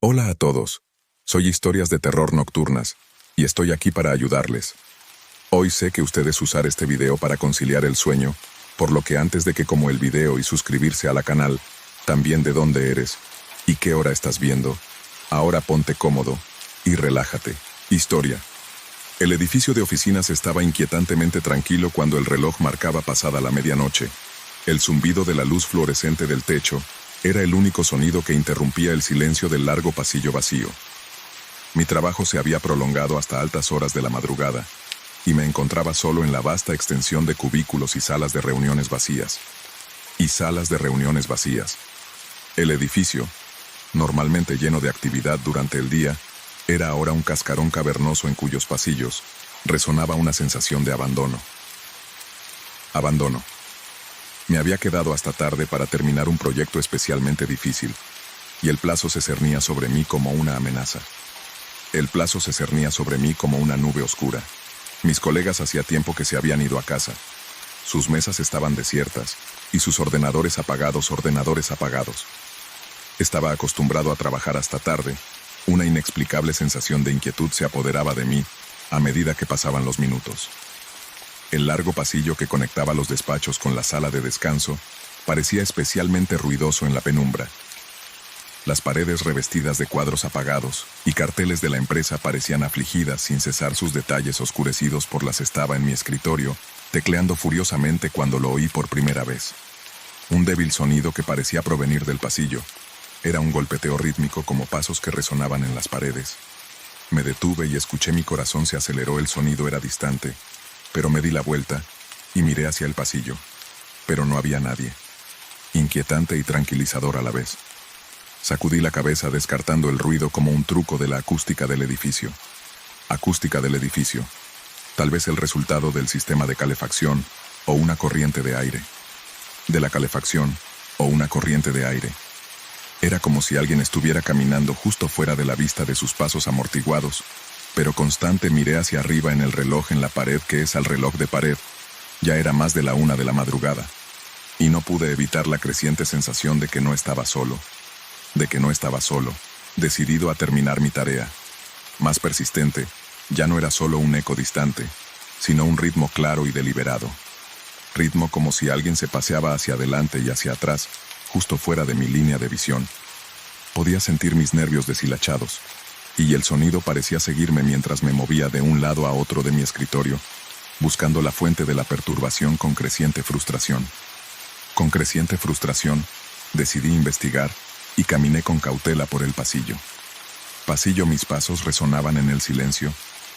Hola a todos, soy Historias de Terror Nocturnas, y estoy aquí para ayudarles. Hoy sé que ustedes usar este video para conciliar el sueño, por lo que antes de que como el video y suscribirse a la canal, también de dónde eres, y qué hora estás viendo, ahora ponte cómodo, y relájate. Historia. El edificio de oficinas estaba inquietantemente tranquilo cuando el reloj marcaba pasada la medianoche. El zumbido de la luz fluorescente del techo era el único sonido que interrumpía el silencio del largo pasillo vacío. Mi trabajo se había prolongado hasta altas horas de la madrugada, y me encontraba solo en la vasta extensión de cubículos y salas de reuniones vacías. El edificio, normalmente lleno de actividad durante el día, era ahora un cascarón cavernoso en cuyos pasillos resonaba una sensación de abandono. Abandono. Me había quedado hasta tarde para terminar un proyecto especialmente difícil, y el plazo se cernía sobre mí como una amenaza. El plazo se cernía sobre mí como una nube oscura. Mis colegas hacía tiempo que se habían ido a casa. Sus mesas estaban desiertas, y sus ordenadores apagados. Estaba acostumbrado a trabajar hasta tarde. Una inexplicable sensación de inquietud se apoderaba de mí a medida que pasaban los minutos. El largo pasillo que conectaba los despachos con la sala de descanso parecía especialmente ruidoso en la penumbra. Las paredes revestidas de cuadros apagados y carteles de la empresa parecían afligidas sin cesar sus detalles oscurecidos por las estaba en mi escritorio, tecleando furiosamente cuando lo oí por primera vez. Un débil sonido que parecía provenir del pasillo. Era un golpeteo rítmico como pasos que resonaban en las paredes. Me detuve y escuché mi corazón se aceleró, el sonido era distante. Pero me di la vuelta y miré hacia el pasillo. Pero no había nadie. Inquietante y tranquilizador a la vez. Sacudí la cabeza descartando el ruido como un truco de la acústica del edificio. Acústica del edificio. Tal vez el resultado del sistema de calefacción o una corriente de aire. De la calefacción o una corriente de aire. Era como si alguien estuviera caminando justo fuera de la vista de sus pasos amortiguados. Pero constante miré hacia arriba en el reloj en la pared que es al reloj de pared. Ya era más de la 1 de la madrugada. Y no pude evitar la creciente sensación de que no estaba solo. Decidido a terminar mi tarea. Más persistente, ya no era solo un eco distante, sino un ritmo claro y deliberado. Ritmo como si alguien se paseaba hacia adelante y hacia atrás, justo fuera de mi línea de visión. Podía sentir mis nervios deshilachados. Y el sonido parecía seguirme mientras me movía de un lado a otro de mi escritorio, buscando la fuente de la perturbación con creciente frustración. Con creciente frustración, decidí investigar y caminé con cautela por el pasillo. Mis pasos resonaban en el silencio,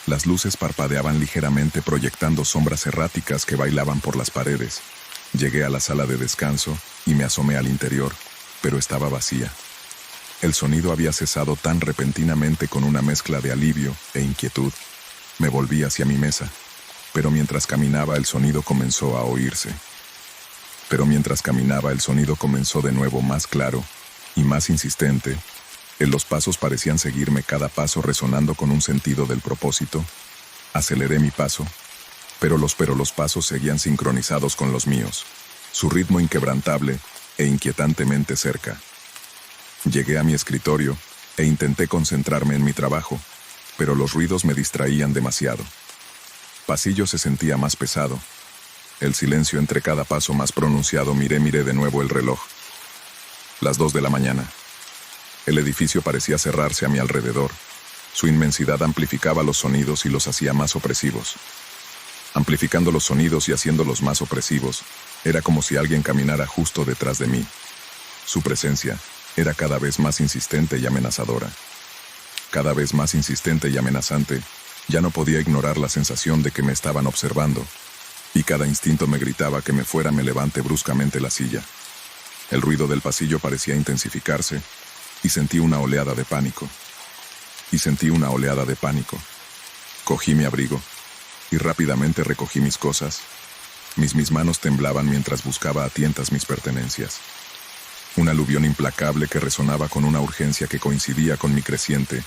las luces parpadeaban ligeramente proyectando sombras erráticas que bailaban por las paredes. Llegué a la sala de descanso y me asomé al interior, pero estaba vacía. El sonido había cesado tan repentinamente con una mezcla de alivio e inquietud. Me volví hacia mi mesa, pero mientras caminaba el sonido comenzó a oírse. De nuevo más claro y más insistente. Los pasos parecían seguirme, cada paso resonando con un sentido del propósito. Aceleré mi paso, pero los pasos seguían sincronizados con los míos, su ritmo inquebrantable e inquietantemente cerca. Llegué a mi escritorio e intenté concentrarme en mi trabajo, pero los ruidos me distraían demasiado. Pasillo se sentía más pesado. El silencio entre cada paso más pronunciado. Miré de nuevo el reloj. Las 2 de la mañana. El edificio parecía cerrarse a mi alrededor. Su inmensidad amplificaba los sonidos y los hacía más opresivos. Amplificando los sonidos y haciéndolos más opresivos, era como si alguien caminara justo detrás de mí. Su presencia era cada vez más insistente y amenazadora. Cada vez más insistente y amenazante, ya no podía ignorar la sensación de que me estaban observando, y cada instinto me gritaba que me levante bruscamente la silla. El ruido del pasillo parecía intensificarse, y sentí una oleada de pánico. Cogí mi abrigo, y rápidamente recogí mis cosas. Mis manos temblaban mientras buscaba a tientas mis pertenencias. Un aluvión implacable que resonaba con una urgencia que coincidía con mi creciente.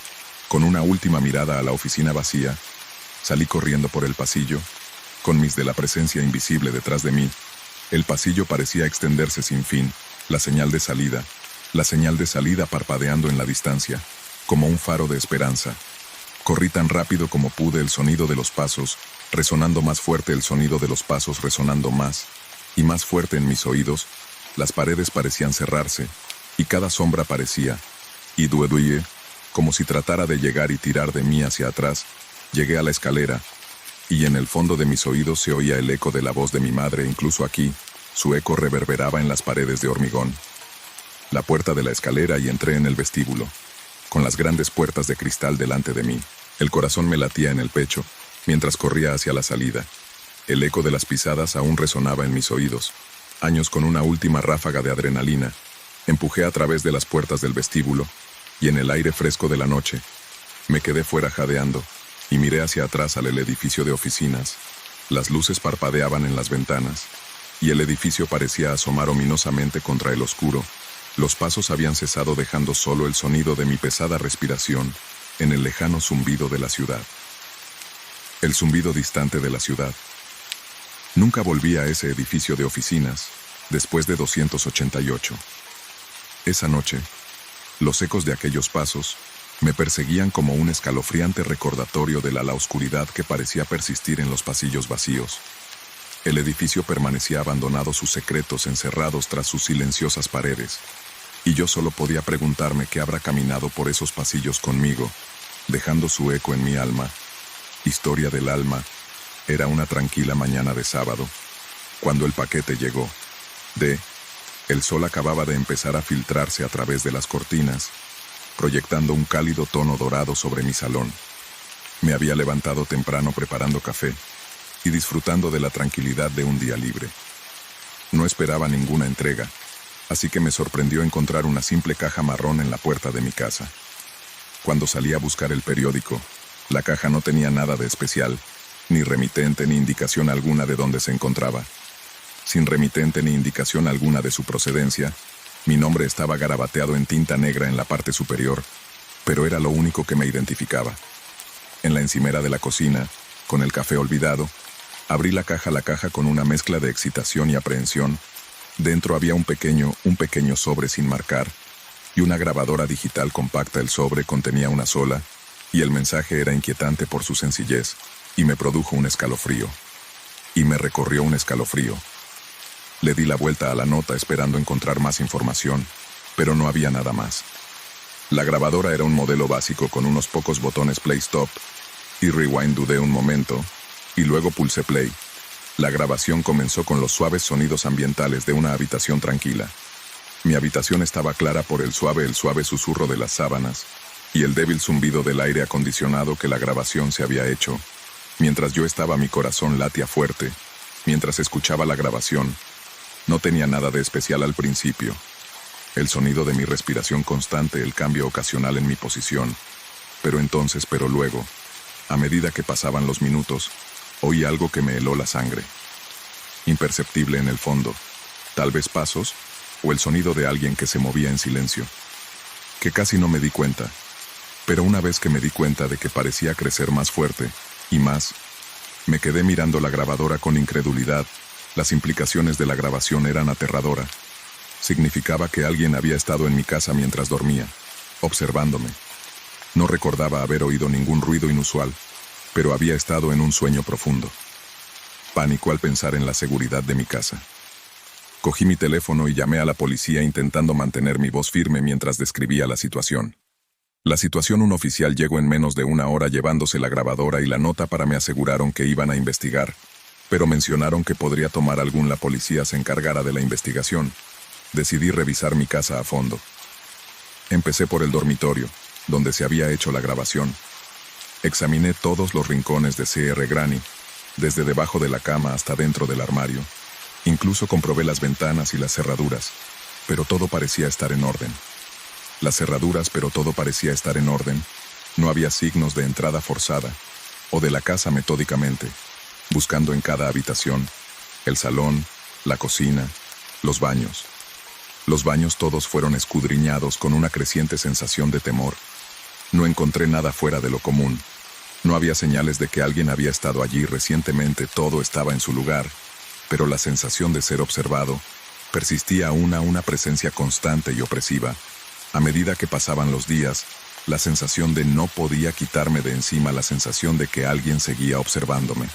Con una última mirada a la oficina vacía, salí corriendo por el pasillo, con mis de la presencia invisible detrás de mí. El pasillo parecía extenderse sin fin, la señal de salida parpadeando en la distancia. como un faro de esperanza. Corrí tan rápido como pude, el sonido de los pasos, resonando más fuerte, el sonido de los pasos resonando más y más fuerte en mis oídos. Las paredes parecían cerrarse, y cada sombra parecía, y dueduye, como si tratara de llegar y tirar de mí hacia atrás. Llegué a la escalera, y en el fondo de mis oídos se oía el eco de la voz de mi madre. Incluso aquí, su eco reverberaba en las paredes de hormigón. La puerta de la escalera, y entré en el vestíbulo, con las grandes puertas de cristal delante de mí. El corazón me latía en el pecho, mientras corría hacia la salida. El eco de las pisadas aún resonaba en mis oídos. Años con una última ráfaga de adrenalina. Empujé a través de las puertas del vestíbulo, y en el aire fresco de la noche, me quedé fuera jadeando, y miré hacia atrás al edificio de oficinas. Las luces parpadeaban en las ventanas, y el edificio parecía asomar ominosamente contra el oscuro. Los pasos habían cesado, dejando solo el sonido de mi pesada respiración en el lejano zumbido de la ciudad. El zumbido distante de la ciudad. Nunca volví a ese edificio de oficinas, después de 288. Esa noche, los ecos de aquellos pasos me perseguían como un escalofriante recordatorio de la oscuridad que parecía persistir en los pasillos vacíos. El edificio permanecía abandonado, sus secretos encerrados tras sus silenciosas paredes, y yo solo podía preguntarme qué habrá caminado por esos pasillos conmigo, dejando su eco en mi alma. Historia del alma. Era una tranquila mañana de sábado, cuando el paquete llegó. El sol acababa de empezar a filtrarse a través de las cortinas, proyectando un cálido tono dorado sobre mi salón. Me había levantado temprano preparando café y disfrutando de la tranquilidad de un día libre. No esperaba ninguna entrega, así que me sorprendió encontrar una simple caja marrón en la puerta de mi casa. Cuando salí a buscar el periódico, la caja no tenía nada de especial, ni remitente ni indicación alguna de dónde se encontraba. Sin remitente ni indicación alguna de su procedencia, mi nombre estaba garabateado en tinta negra en la parte superior, pero era lo único que me identificaba. En la encimera de la cocina, con el café olvidado, abrí la caja con una mezcla de excitación y aprehensión. Dentro había un pequeño sobre sin marcar, y una grabadora digital compacta. El sobre contenía una sola, y el mensaje era inquietante por su sencillez, y me produjo un escalofrío. Y me recorrió un escalofrío. Le di la vuelta a la nota esperando encontrar más información, pero no había nada más. La grabadora era un modelo básico con unos pocos botones play stop y rewind. Dudé un momento, y luego pulsé play. La grabación comenzó con los suaves sonidos ambientales de una habitación tranquila. Mi habitación estaba clara por el suave susurro de las sábanas y el débil zumbido del aire acondicionado que la grabación se había hecho. Mientras yo estaba, mi corazón latía fuerte. Mientras escuchaba la grabación, no tenía nada de especial al principio. El sonido de mi respiración constante, el cambio ocasional en mi posición. Pero luego, a medida que pasaban los minutos, oí algo que me heló la sangre. Imperceptible en el fondo, tal vez pasos, o el sonido de alguien que se movía en silencio. Que casi no me di cuenta, pero una vez que me di cuenta de que parecía crecer más fuerte, y más, me quedé mirando la grabadora con incredulidad. Las implicaciones de la grabación eran aterradoras. Significaba que alguien había estado en mi casa mientras dormía, observándome. No recordaba haber oído ningún ruido inusual, pero había estado en un sueño profundo. Pánico al pensar en la seguridad de mi casa. Cogí mi teléfono y llamé a la policía intentando mantener mi voz firme mientras describía la situación. Un oficial llegó en menos de una hora llevándose la grabadora y la nota. Me aseguraron que iban a investigar, pero mencionaron que podría tomar la policía se encargara de la investigación. Decidí revisar mi casa a fondo. Empecé por el dormitorio, donde se había hecho la grabación. Examiné todos los rincones de Sr. Granny, desde debajo de la cama hasta dentro del armario. Incluso comprobé las ventanas y las cerraduras, pero todo parecía estar en orden. No había signos de entrada forzada, o de la casa metódicamente, buscando en cada habitación, el salón, la cocina, los baños. Los baños todos fueron escudriñados con una creciente sensación de temor. No encontré nada fuera de lo común. No había señales de que alguien había estado allí recientemente, todo estaba en su lugar, pero la sensación de ser observado persistía aún, una presencia constante y opresiva. A medida que pasaban los días, La sensación de no podía quitarme de encima la sensación de que alguien seguía observándome.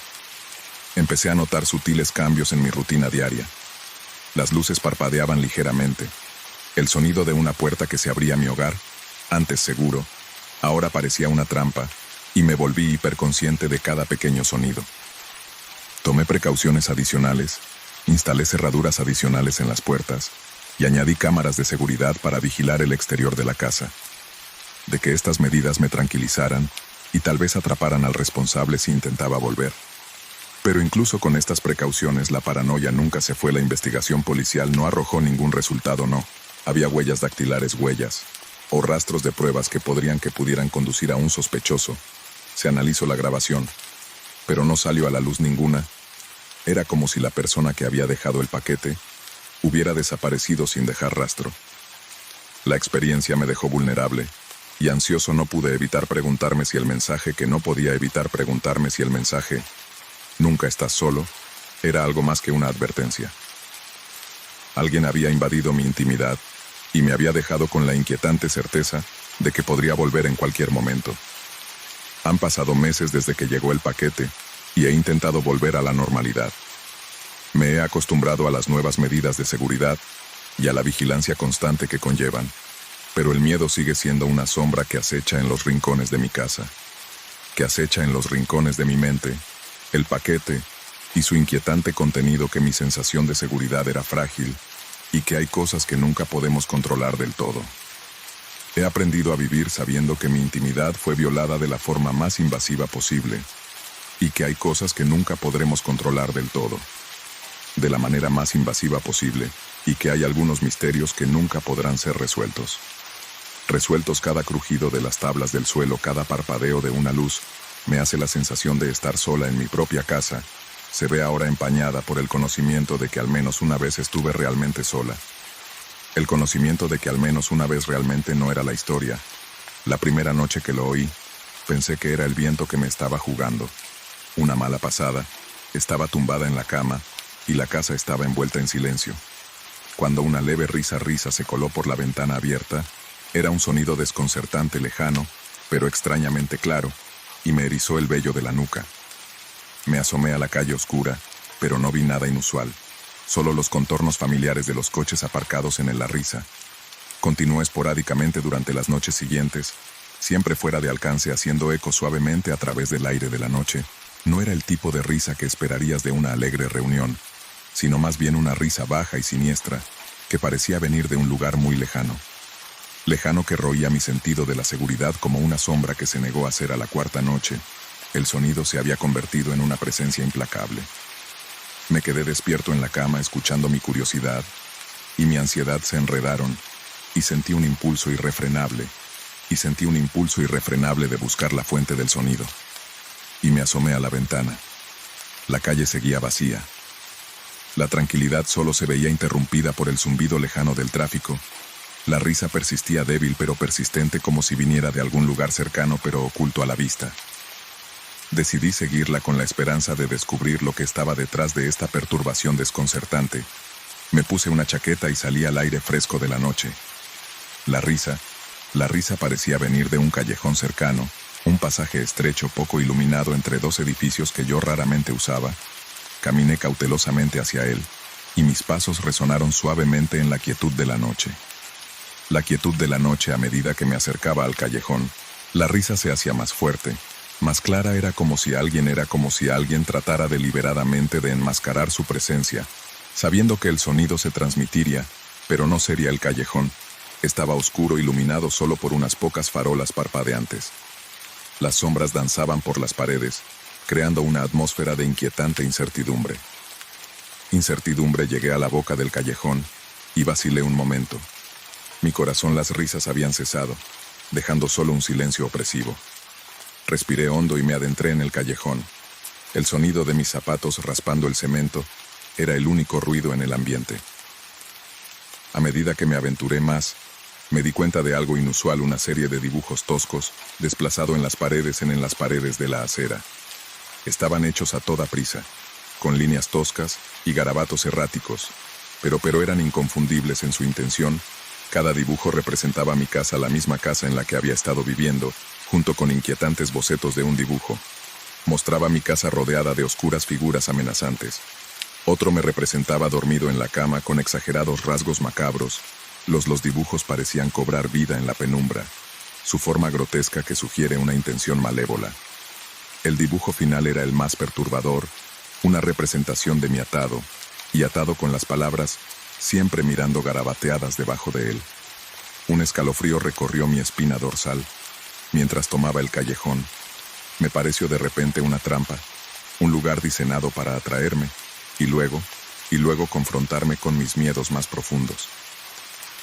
Empecé a notar sutiles cambios en mi rutina diaria. Las luces parpadeaban ligeramente. El sonido de una puerta que se abría a mi hogar, antes seguro, ahora parecía una trampa, y me volví hiperconsciente de cada pequeño sonido. Tomé precauciones adicionales, instalé cerraduras adicionales en las puertas y añadí cámaras de seguridad para vigilar el exterior de la casa. De que estas medidas me tranquilizaran y tal vez atraparan al responsable si intentaba volver. Pero incluso con estas precauciones, la paranoia nunca se fue. La investigación policial no arrojó ningún resultado, no. Había huellas dactilares, o rastros de pruebas que pudieran conducir a un sospechoso. Se analizó la grabación, pero no salió a la luz ninguna. Era como si la persona que había dejado el paquete hubiera desaparecido sin dejar rastro. La experiencia me dejó vulnerable, y ansioso no pude evitar preguntarme si el mensaje «Nunca estás solo» era algo más que una advertencia. Alguien había invadido mi intimidad y me había dejado con la inquietante certeza de que podría volver en cualquier momento. Han pasado meses desde que llegó el paquete y he intentado volver a la normalidad. Me he acostumbrado a las nuevas medidas de seguridad y a la vigilancia constante que conllevan, pero el miedo sigue siendo una sombra que acecha en los rincones de mi casa, que acecha en los rincones de mi mente, el paquete y su inquietante contenido, que mi sensación de seguridad era frágil y que hay cosas que nunca podemos controlar del todo. He aprendido a vivir sabiendo que mi intimidad fue violada de la forma más invasiva posible y que hay cosas que nunca podremos controlar del todo, de la manera más invasiva posible, y que hay algunos misterios que nunca podrán ser resueltos. Cada crujido de las tablas del suelo, cada parpadeo de una luz, me hace la sensación de estar sola en mi propia casa. Se ve ahora empañada por el conocimiento de que al menos una vez estuve realmente sola. El conocimiento de que al menos una vez realmente no era la historia. La primera noche que lo oí, pensé que era el viento que me estaba jugando. Una mala pasada. Estaba tumbada en la cama y la casa estaba envuelta en silencio. Cuando una leve risa se coló por la ventana abierta, era un sonido desconcertante, lejano, pero extrañamente claro, y me erizó el vello de la nuca. Me asomé a la calle oscura, pero no vi nada inusual, solo los contornos familiares de los coches aparcados en la risa. Continuó esporádicamente durante las noches siguientes, siempre fuera de alcance, haciendo eco suavemente a través del aire de la noche. No era el tipo de risa que esperarías de una alegre reunión, sino más bien una risa baja y siniestra, que parecía venir de un lugar muy lejano. Lejano, que roía mi sentido de la seguridad como una sombra que se negó a hacer a la cuarta noche. El sonido se había convertido en una presencia implacable. Me quedé despierto en la cama escuchando. Mi curiosidad y mi ansiedad se enredaron y sentí un impulso irrefrenable de buscar la fuente del sonido. Y me asomé a la ventana. La calle seguía vacía. La tranquilidad solo se veía interrumpida por el zumbido lejano del tráfico. La risa persistía, débil pero persistente, como si viniera de algún lugar cercano pero oculto a la vista. Decidí seguirla con la esperanza de descubrir lo que estaba detrás de esta perturbación desconcertante. Me puse una chaqueta y salí al aire fresco de la noche. La risa parecía venir de un callejón cercano, un pasaje estrecho poco iluminado entre dos edificios que yo raramente usaba. Caminé cautelosamente hacia él, y mis pasos resonaron suavemente en la quietud de la noche. La quietud de la noche. A medida que me acercaba al callejón, la risa se hacía más fuerte, más clara. Era como si alguien tratara deliberadamente de enmascarar su presencia, sabiendo que el sonido se transmitiría, pero no sería el callejón. Estaba oscuro, iluminado solo por unas pocas farolas parpadeantes. Las sombras danzaban por las paredes, creando una atmósfera de inquietante incertidumbre. Llegué a la boca del callejón y vacilé un momento. Mi corazón, las risas habían cesado, dejando solo un silencio opresivo. Respiré hondo y me adentré en el callejón. El sonido de mis zapatos raspando el cemento era el único ruido en el ambiente. A medida que me aventuré más, me di cuenta de algo inusual: una serie de dibujos toscos, desplazado en las paredes de la acera. Estaban hechos a toda prisa, con líneas toscas y garabatos erráticos, pero eran inconfundibles en su intención, Cada dibujo representaba mi casa, la misma casa en la que había estado viviendo, junto con inquietantes bocetos de un dibujo. Mostraba mi casa rodeada de oscuras figuras amenazantes. Otro me representaba dormido en la cama con exagerados rasgos macabros. Los dibujos parecían cobrar vida en la penumbra, su forma grotesca que sugiere una intención malévola. El dibujo final era el más perturbador, una representación de mi atado, y atado con las palabras, siempre mirando garabateadas debajo de él. Un escalofrío recorrió mi espina dorsal. Mientras tomaba el callejón, me pareció de repente una trampa, un lugar diseñado para atraerme, y luego confrontarme con mis miedos más profundos.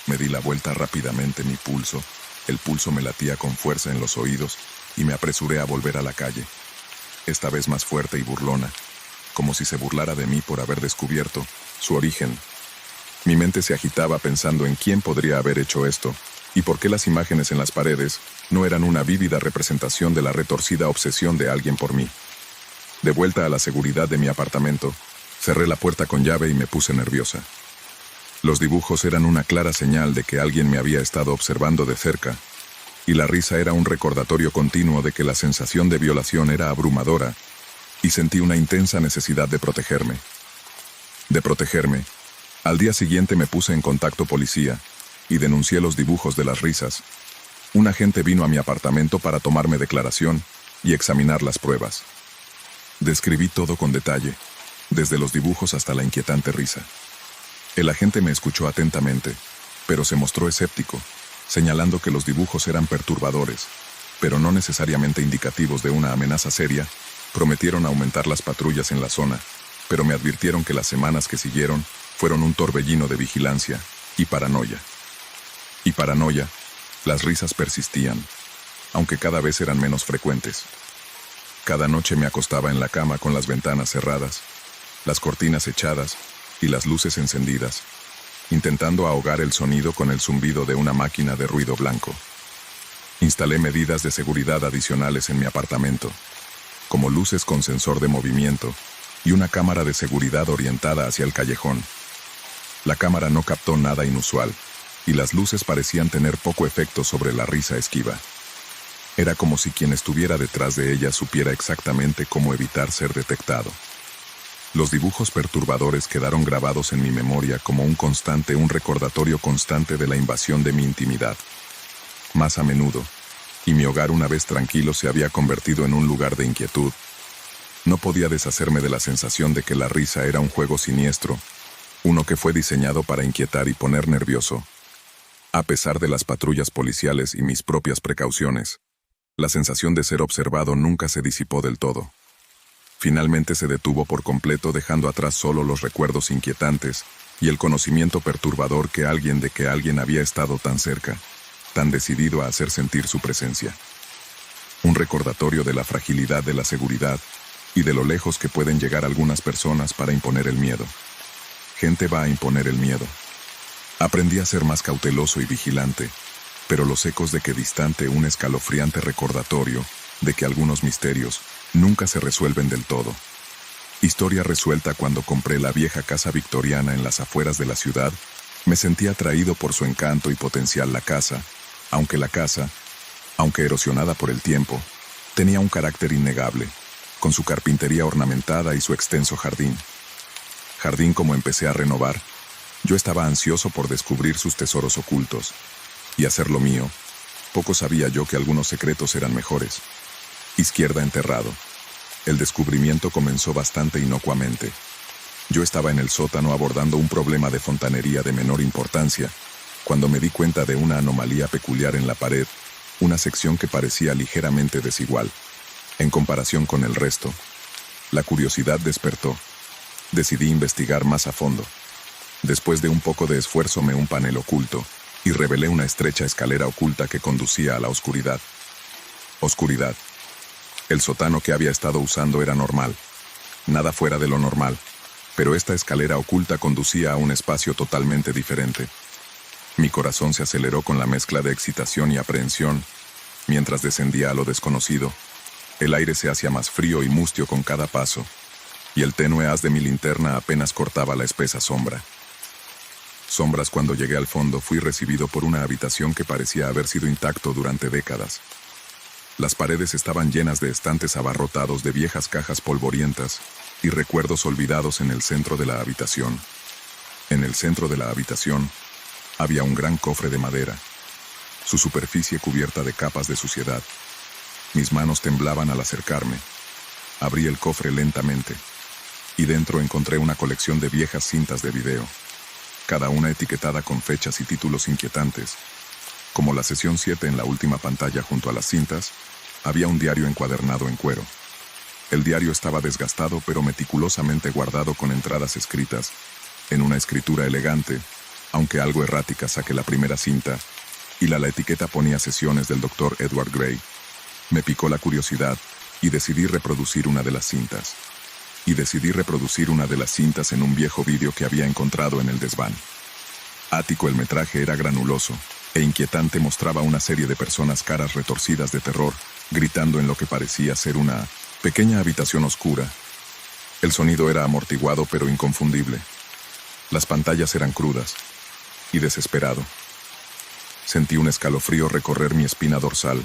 Me di la vuelta rápidamente, el pulso me latía con fuerza en los oídos, y me apresuré a volver a la calle, esta vez más fuerte y burlona, como si se burlara de mí por haber descubierto su origen. Mi mente se agitaba pensando en quién podría haber hecho esto, y por qué las imágenes en las paredes no eran una vívida representación de la retorcida obsesión de alguien por mí. De vuelta a la seguridad de mi apartamento, cerré la puerta con llave y me puse nerviosa. Los dibujos eran una clara señal de que alguien me había estado observando de cerca, y la risa era un recordatorio continuo de que la sensación de violación era abrumadora, y sentí una intensa necesidad de protegerme. Al día siguiente me puse en contacto policía, y denuncié los dibujos de las risas. Un agente vino a mi apartamento para tomarme declaración y examinar las pruebas. Describí todo con detalle, desde los dibujos hasta la inquietante risa. El agente me escuchó atentamente, pero se mostró escéptico, señalando que los dibujos eran perturbadores, pero no necesariamente indicativos de una amenaza seria. Prometieron aumentar las patrullas en la zona, pero me advirtieron que las semanas que siguieron fueron un torbellino de vigilancia y paranoia. Las risas persistían, aunque cada vez eran menos frecuentes. Cada noche me acostaba en la cama con las ventanas cerradas, las cortinas echadas y las luces encendidas, intentando ahogar el sonido con el zumbido de una máquina de ruido blanco. Instalé medidas de seguridad adicionales en mi apartamento, como luces con sensor de movimiento y una cámara de seguridad orientada hacia el callejón. La cámara no captó nada inusual, y las luces parecían tener poco efecto sobre la risa esquiva. Era como si quien estuviera detrás de ella supiera exactamente cómo evitar ser detectado. Los dibujos perturbadores quedaron grabados en mi memoria como un recordatorio constante de la invasión de mi intimidad. Más a menudo, y mi hogar una vez tranquilo se había convertido en un lugar de inquietud. No podía deshacerme de la sensación de que la risa era un juego siniestro, uno que fue diseñado para inquietar y poner nervioso. A pesar de las patrullas policiales y mis propias precauciones, la sensación de ser observado nunca se disipó del todo. Finalmente se detuvo por completo, dejando atrás solo los recuerdos inquietantes y el conocimiento perturbador que alguien había estado tan cerca, tan decidido a hacer sentir su presencia. Un recordatorio de la fragilidad de la seguridad y de lo lejos que pueden llegar algunas personas para imponer el miedo. Gente va a imponer el miedo. Aprendí a ser más cauteloso y vigilante, pero los ecos de que distante un escalofriante recordatorio de que algunos misterios nunca se resuelven del todo. Historia resuelta: cuando compré la vieja casa victoriana en las afueras de la ciudad, me sentí atraído por su encanto y potencial. La casa, aunque erosionada por el tiempo, tenía un carácter innegable, con su carpintería ornamentada y su extenso jardín. Como empecé a renovar, yo estaba ansioso por descubrir sus tesoros ocultos, y hacer lo mío. Poco sabía yo que algunos secretos eran mejores. Izquierda enterrado. El descubrimiento comenzó bastante inocuamente. Yo estaba en el sótano abordando un problema de fontanería de menor importancia, cuando me di cuenta de una anomalía peculiar en la pared, una sección que parecía ligeramente desigual, en comparación con el resto. La curiosidad despertó. Decidí investigar más a fondo. Después de un poco de esfuerzo un panel oculto, y revelé una estrecha escalera oculta que conducía a la oscuridad. Oscuridad. El sótano que había estado usando era normal. Nada fuera de lo normal. Pero esta escalera oculta conducía a un espacio totalmente diferente. Mi corazón se aceleró con la mezcla de excitación y aprehensión. Mientras descendía a lo desconocido, el aire se hacía más frío y mustio con cada paso, y el tenue haz de mi linterna apenas cortaba la espesa sombra. Sombras. Cuando llegué al fondo, fui recibido por una habitación que parecía haber sido intacto durante décadas. Las paredes estaban llenas de estantes abarrotados de viejas cajas polvorientas y recuerdos olvidados en el centro de la habitación. En el centro de la habitación había un gran cofre de madera, su superficie cubierta de capas de suciedad. Mis manos temblaban al acercarme. Abrí el cofre lentamente y dentro encontré una colección de viejas cintas de video, cada una etiquetada con fechas y títulos inquietantes. Como la sesión 7 en la última pantalla junto a las cintas, había un diario encuadernado en cuero. El diario estaba desgastado pero meticulosamente guardado con entradas escritas, en una escritura elegante, aunque algo errática. Saqué la primera cinta, y la etiqueta ponía sesiones del Dr. Edward Gray. Me picó la curiosidad, y decidí reproducir una de las cintas. En un viejo vídeo que había encontrado en el desván. Ático. El metraje era granuloso e inquietante. Mostraba una serie de personas, caras retorcidas de terror, gritando en lo que parecía ser una pequeña habitación oscura. El sonido era amortiguado pero inconfundible. Las pantallas eran crudas y desesperado. Sentí un escalofrío recorrer mi espina dorsal.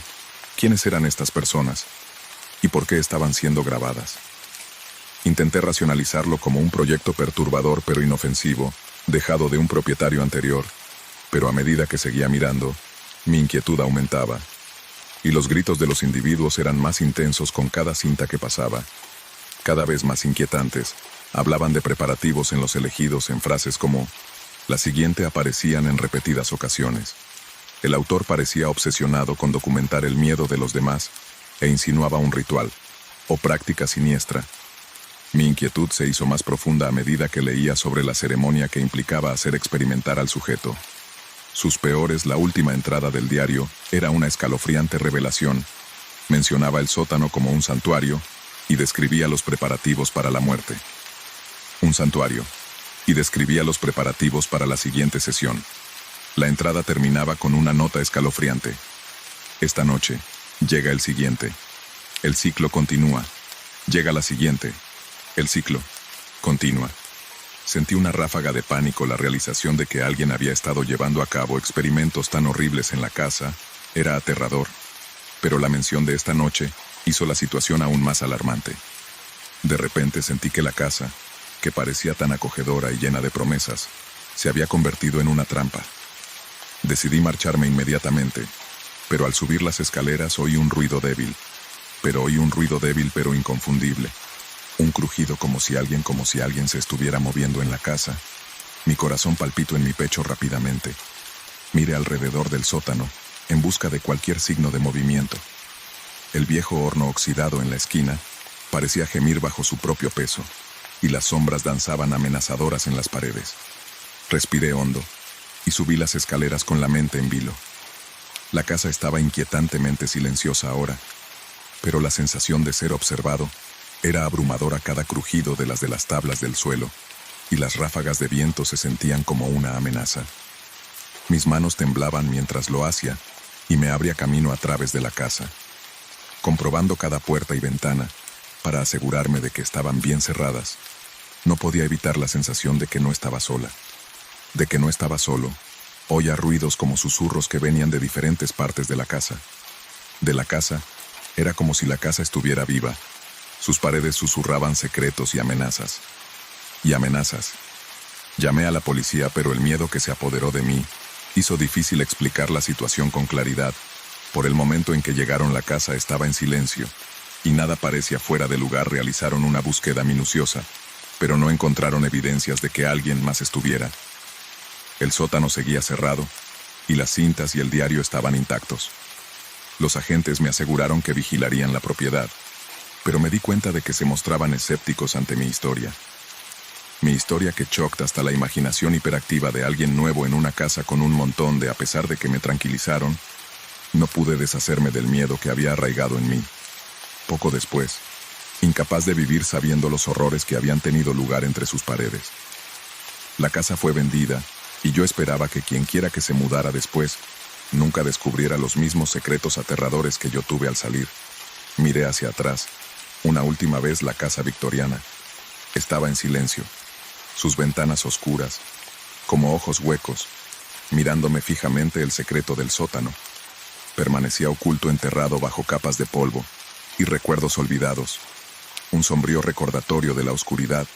¿Quiénes eran estas personas? ¿Y por qué estaban siendo grabadas? Intenté racionalizarlo como un proyecto perturbador pero inofensivo, dejado de un propietario anterior, pero a medida que seguía mirando, mi inquietud aumentaba, y los gritos de los individuos eran más intensos con cada cinta que pasaba. Cada vez más inquietantes, hablaban de preparativos en los elegidos en frases como la siguiente. Aparecían en repetidas ocasiones. El autor parecía obsesionado con documentar el miedo de los demás e insinuaba un ritual o práctica siniestra. Mi inquietud se hizo más profunda a medida que leía sobre la ceremonia que implicaba hacer experimentar al sujeto. Sus peores. La última entrada del diario era una escalofriante revelación. Mencionaba el sótano como un santuario y describía los preparativos para la muerte. Un santuario. Y describía los preparativos para la siguiente sesión. La entrada terminaba con una nota escalofriante. Esta noche llega el siguiente. El ciclo continúa. Llega la siguiente. El ciclo continúa. Sentí una ráfaga de pánico. La realización de que alguien había estado llevando a cabo experimentos tan horribles en la casa era aterrador. Pero la mención de esta noche hizo la situación aún más alarmante. De repente sentí que la casa, que parecía tan acogedora y llena de promesas, se había convertido en una trampa. Decidí marcharme inmediatamente, pero al subir las escaleras oí un ruido débil pero inconfundible. Un crujido como si alguien se estuviera moviendo en la casa. Mi corazón palpitó en mi pecho rápidamente. Miré alrededor del sótano, en busca de cualquier signo de movimiento. El viejo horno oxidado en la esquina parecía gemir bajo su propio peso, y las sombras danzaban amenazadoras en las paredes. Respiré hondo, y subí las escaleras con la mente en vilo. La casa estaba inquietantemente silenciosa ahora, pero la sensación de ser observado era abrumadora. Cada crujido de las tablas del suelo y las ráfagas de viento se sentían como una amenaza. Mis manos temblaban mientras lo hacía y me abría camino a través de la casa, comprobando cada puerta y ventana para asegurarme de que estaban bien cerradas. No podía evitar la sensación de que no estaba sola, de que no estaba solo. Oía ruidos como susurros que venían de diferentes partes de la casa. De la casa, era como si la casa estuviera viva. Sus paredes susurraban secretos y amenazas. Llamé a la policía, pero el miedo que se apoderó de mí hizo difícil explicar la situación con claridad. Por el momento en que llegaron, la casa estaba en silencio, y nada parecía fuera de lugar. Realizaron una búsqueda minuciosa, pero no encontraron evidencias de que alguien más estuviera. El sótano seguía cerrado, y las cintas y el diario estaban intactos. Los agentes me aseguraron que vigilarían la propiedad, pero me di cuenta de que se mostraban escépticos ante mi historia. Mi historia que chocó hasta la imaginación hiperactiva de alguien nuevo en una casa con un montón de... A pesar de que me tranquilizaron, no pude deshacerme del miedo que había arraigado en mí. Poco después, incapaz de vivir sabiendo los horrores que habían tenido lugar entre sus paredes. La casa fue vendida, y yo esperaba que quienquiera que se mudara después nunca descubriera los mismos secretos aterradores que yo tuve al salir. Miré hacia atrás. Una última vez la casa victoriana estaba en silencio, sus ventanas oscuras, como ojos huecos, mirándome fijamente. El secreto del sótano permanecía oculto, enterrado bajo capas de polvo y recuerdos olvidados, un sombrío recordatorio de la oscuridad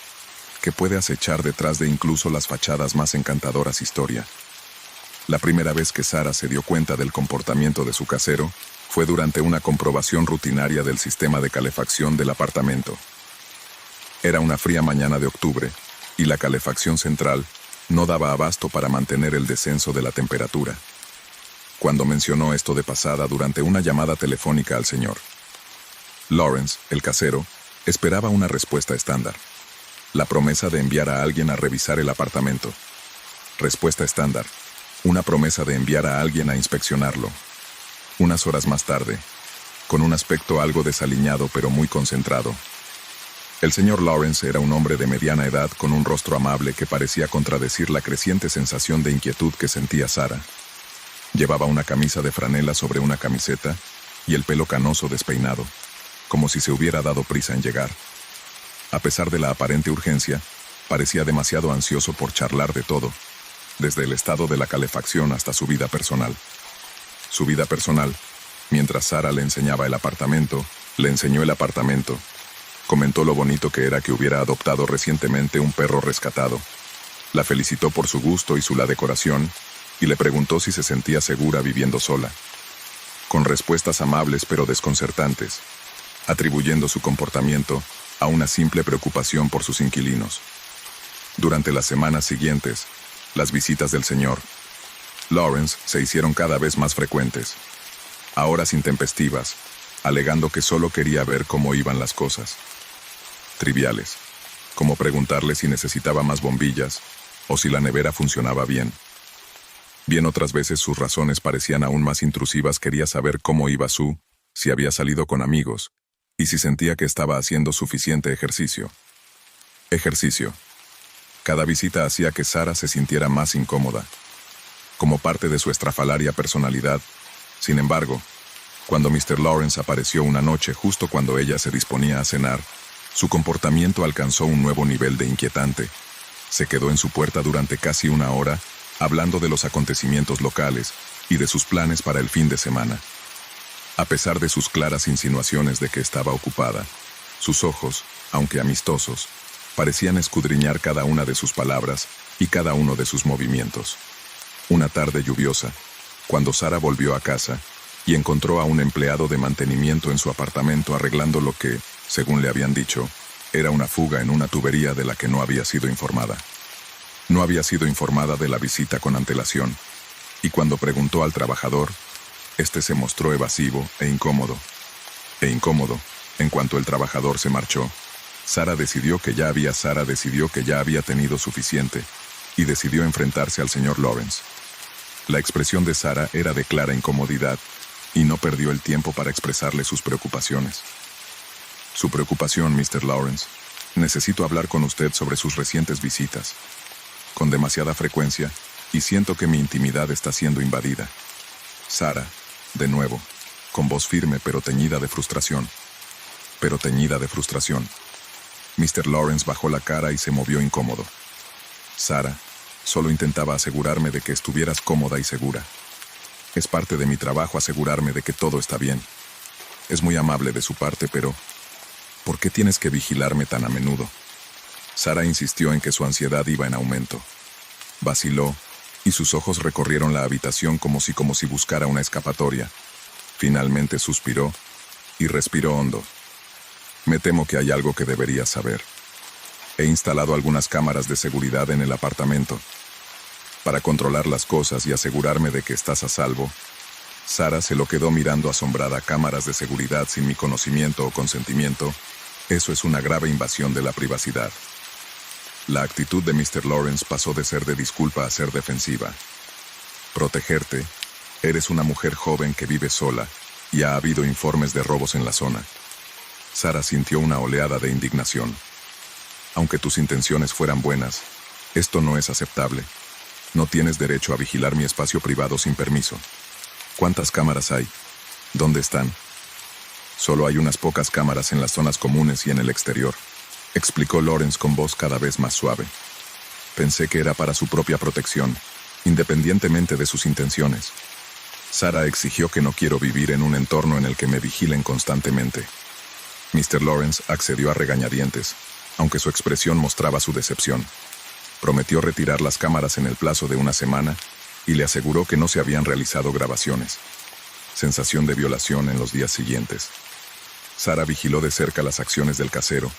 que puede acechar detrás de incluso las fachadas más encantadoras. Historia. La primera vez que Sara se dio cuenta del comportamiento de su casero fue durante una comprobación rutinaria del sistema de calefacción del apartamento. Era una fría mañana de octubre, y la calefacción central no daba abasto para mantener el descenso de la temperatura. Cuando mencionó esto de pasada durante una llamada telefónica al señor Lawrence, el casero, esperaba una respuesta estándar. La promesa de enviar a alguien a revisar el apartamento. Respuesta estándar. Una promesa de enviar a alguien a inspeccionarlo. Unas horas más tarde, con un aspecto algo desaliñado pero muy concentrado. El señor Lawrence era un hombre de mediana edad con un rostro amable que parecía contradecir la creciente sensación de inquietud que sentía Sara. Llevaba una camisa de franela sobre una camiseta y el pelo canoso despeinado, como si se hubiera dado prisa en llegar. A pesar de la aparente urgencia, parecía demasiado ansioso por charlar de todo, desde el estado de la calefacción hasta su vida personal. Su vida personal, mientras Sara le enseñó el apartamento, comentó lo bonito que era que hubiera adoptado recientemente un perro rescatado. La felicitó por su gusto y la decoración, y le preguntó si se sentía segura viviendo sola. Con respuestas amables pero desconcertantes, atribuyendo su comportamiento a una simple preocupación por sus inquilinos. Durante las semanas siguientes, las visitas del señor Lawrence se hicieron cada vez más frecuentes, a horas intempestivas, alegando que solo quería ver cómo iban las cosas. Triviales, como preguntarle si necesitaba más bombillas o si la nevera funcionaba bien. Bien, otras veces sus razones parecían aún más intrusivas. Quería saber cómo iba si había salido con amigos, y si sentía que estaba haciendo suficiente ejercicio. Cada visita hacía que Sara se sintiera más incómoda, como parte de su estrafalaria personalidad. Sin embargo, cuando Mr. Lawrence apareció una noche justo cuando ella se disponía a cenar, su comportamiento alcanzó un nuevo nivel de inquietante. Se quedó en su puerta durante casi una hora, hablando de los acontecimientos locales y de sus planes para el fin de semana. A pesar de sus claras insinuaciones de que estaba ocupada, sus ojos, aunque amistosos, parecían escudriñar cada una de sus palabras y cada uno de sus movimientos. Una tarde lluviosa, cuando Sara volvió a casa y encontró a un empleado de mantenimiento en su apartamento arreglando lo que, según le habían dicho, era una fuga en una tubería de la que no había sido informada. No había sido informada de la visita con antelación, y cuando preguntó al trabajador, este se mostró evasivo e incómodo. En cuanto el trabajador se marchó, Sara decidió que ya había tenido suficiente, y decidió enfrentarse al señor Lawrence. La expresión de Sara era de clara incomodidad, y no perdió el tiempo para expresarle sus preocupaciones. Su preocupación, Mr. Lawrence. Necesito hablar con usted sobre sus recientes visitas. Con demasiada frecuencia, y siento que mi intimidad está siendo invadida. Sara, de nuevo, con voz firme pero teñida de frustración. Mr. Lawrence bajó la cara y se movió incómodo. Sara, solo intentaba asegurarme de que estuvieras cómoda y segura. Es parte de mi trabajo asegurarme de que todo está bien. Es muy amable de su parte, pero ¿por qué tienes que vigilarme tan a menudo? Sara insistió en que su ansiedad iba en aumento. Vaciló, y sus ojos recorrieron la habitación como si buscara una escapatoria. Finalmente suspiró y respiró hondo. Me temo que hay algo que deberías saber. He instalado algunas cámaras de seguridad en el apartamento. Para controlar las cosas y asegurarme de que estás a salvo. Sara se lo quedó mirando asombrada. Cámaras de seguridad sin mi conocimiento o consentimiento. Eso es una grave invasión de la privacidad. La actitud de Mr. Lawrence pasó de ser de disculpa a ser defensiva. Protegerte. Eres una mujer joven que vive sola, y ha habido informes de robos en la zona. Sara sintió una oleada de indignación. Aunque tus intenciones fueran buenas, esto no es aceptable. No tienes derecho a vigilar mi espacio privado sin permiso. ¿Cuántas cámaras hay? ¿Dónde están? Solo hay unas pocas cámaras en las zonas comunes y en el exterior, explicó Lawrence con voz cada vez más suave. Pensé que era para su propia protección, independientemente de sus intenciones. Sara exigió que no quiero vivir en un entorno en el que me vigilen constantemente. Mr. Lawrence accedió a regañadientes, aunque su expresión mostraba su decepción. Prometió retirar las cámaras en el plazo de una semana y le aseguró que no se habían realizado grabaciones. Sensación de violación en los días siguientes. Sara vigiló de cerca las acciones del casero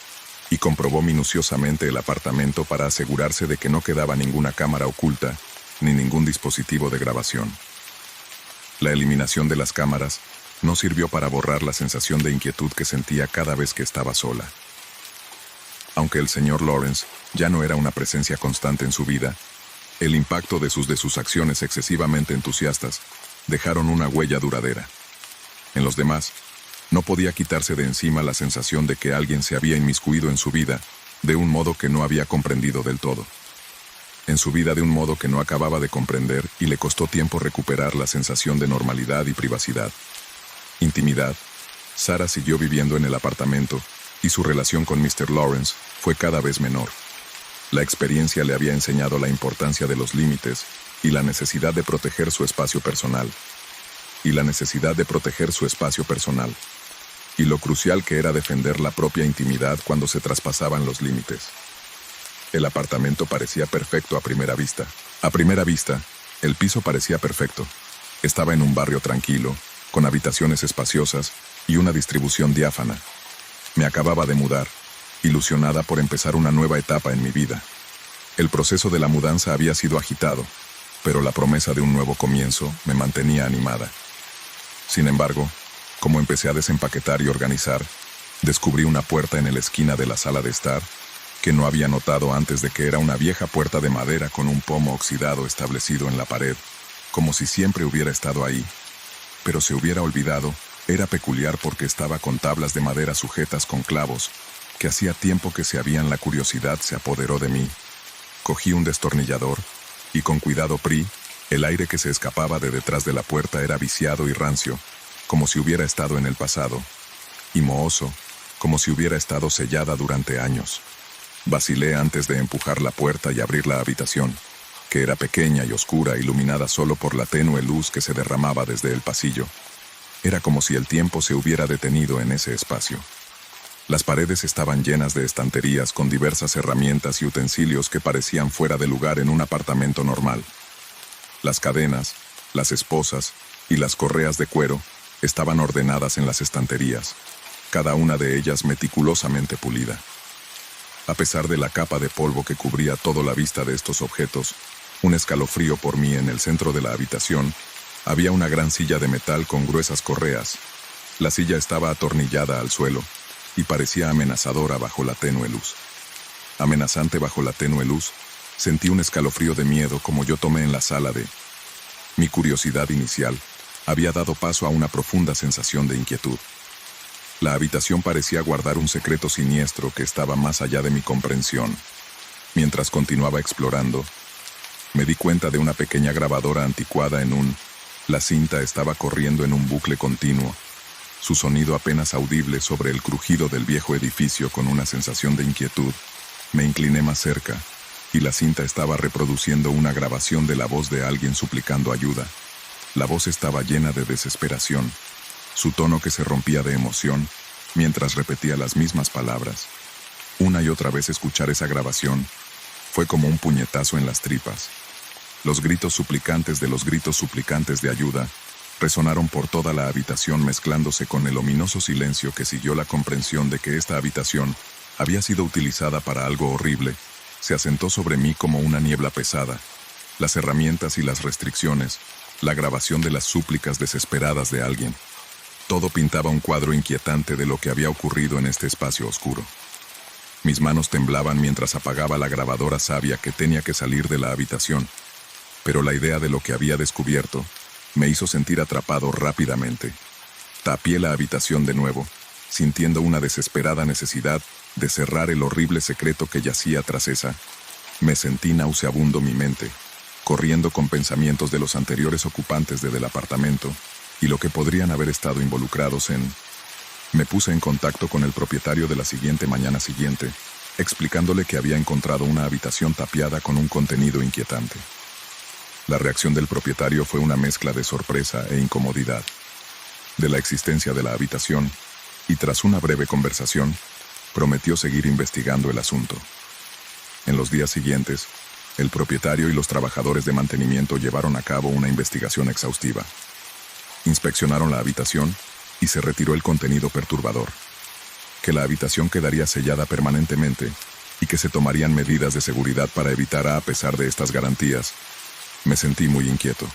y comprobó minuciosamente el apartamento para asegurarse de que no quedaba ninguna cámara oculta ni ningún dispositivo de grabación. La eliminación de las cámaras no sirvió para borrar la sensación de inquietud que sentía cada vez que estaba sola. Aunque el señor Lawrence ya no era una presencia constante en su vida, el impacto de sus acciones excesivamente entusiastas dejaron una huella duradera. En los demás, no podía quitarse de encima la sensación de que alguien se había inmiscuido en su vida de un modo que no había comprendido del todo. En su vida de un modo que no acababa de comprender y le costó tiempo recuperar la sensación de normalidad y privacidad. Intimidad. Sara siguió viviendo en el apartamento y su relación con Mr. Lawrence fue cada vez menor. La experiencia le había enseñado la importancia de los límites y la necesidad de proteger su espacio personal. Y lo crucial que era defender la propia intimidad cuando se traspasaban los límites. El apartamento parecía perfecto a primera vista. A primera vista, el piso parecía perfecto. Estaba en un barrio tranquilo, con habitaciones espaciosas y una distribución diáfana. Me acababa de mudar, ilusionada por empezar una nueva etapa en mi vida. El proceso de la mudanza había sido agitado, pero la promesa de un nuevo comienzo me mantenía animada. Sin embargo, como empecé a desempaquetar y organizar, descubrí una puerta en la esquina de la sala de estar que no había notado antes de que era una vieja puerta de madera con un pomo oxidado establecido en la pared, como si siempre hubiera estado ahí. Pero se hubiera olvidado, era peculiar porque estaba con tablas de madera sujetas con clavos, que hacía tiempo que la curiosidad se apoderó de mí. Cogí un destornillador, y con cuidado el aire que se escapaba de detrás de la puerta era viciado y rancio, como si hubiera estado en el pasado, y mohoso, como si hubiera estado sellada durante años. Vacilé antes de empujar la puerta y abrir la habitación, que era pequeña y oscura, iluminada solo por la tenue luz que se derramaba desde el pasillo. Era como si el tiempo se hubiera detenido en ese espacio. Las paredes estaban llenas de estanterías con diversas herramientas y utensilios que parecían fuera de lugar en un apartamento normal. Las cadenas, las esposas y las correas de cuero estaban ordenadas en las estanterías, cada una de ellas meticulosamente pulida. A pesar de la capa de polvo que cubría toda la vista de estos objetos, un escalofrío por mí en el centro de la habitación, había una gran silla de metal con gruesas correas. La silla estaba atornillada al suelo y parecía amenazadora bajo la tenue luz. Amenazante bajo la tenue luz, sentí un escalofrío de miedo como yo tomé en la sala de... Mi curiosidad inicial había dado paso a una profunda sensación de inquietud. La habitación parecía guardar un secreto siniestro que estaba más allá de mi comprensión. Mientras continuaba explorando, me di cuenta de una pequeña grabadora anticuada La cinta estaba corriendo en un bucle continuo, su sonido apenas audible sobre el crujido del viejo edificio. Con una sensación de inquietud, me incliné más cerca, y la cinta estaba reproduciendo una grabación de la voz de alguien suplicando ayuda. La voz estaba llena de desesperación, su tono que se rompía de emoción, mientras repetía las mismas palabras. Una y otra vez escuchar esa grabación fue como un puñetazo en las tripas. Los gritos suplicantes de ayuda resonaron por toda la habitación, mezclándose con el ominoso silencio que siguió la comprensión de que esta habitación había sido utilizada para algo horrible. Se asentó sobre mí como una niebla pesada. Las herramientas y las restricciones, la grabación de las súplicas desesperadas de alguien. Todo pintaba un cuadro inquietante de lo que había ocurrido en este espacio oscuro. Mis manos temblaban mientras apagaba la grabadora. Sabía que tenía que salir de la habitación, pero la idea de lo que había descubierto me hizo sentir atrapado rápidamente. Tapié la habitación de nuevo, sintiendo una desesperada necesidad de cerrar el horrible secreto que yacía tras esa. Me sentí nauseabundo, mi mente, corriendo con pensamientos de los anteriores ocupantes del apartamento y lo que podrían haber estado involucrados en... Me puse en contacto con el propietario de la mañana siguiente, explicándole que había encontrado una habitación tapiada con un contenido inquietante. La reacción del propietario fue una mezcla de sorpresa e incomodidad. De la existencia de la habitación, y tras una breve conversación, prometió seguir investigando el asunto. En los días siguientes, el propietario y los trabajadores de mantenimiento llevaron a cabo una investigación exhaustiva. Inspeccionaron la habitación y se retiró el contenido perturbador. Que la habitación quedaría sellada permanentemente y que se tomarían medidas de seguridad para evitar, a pesar de estas garantías, me sentí muy inquieto.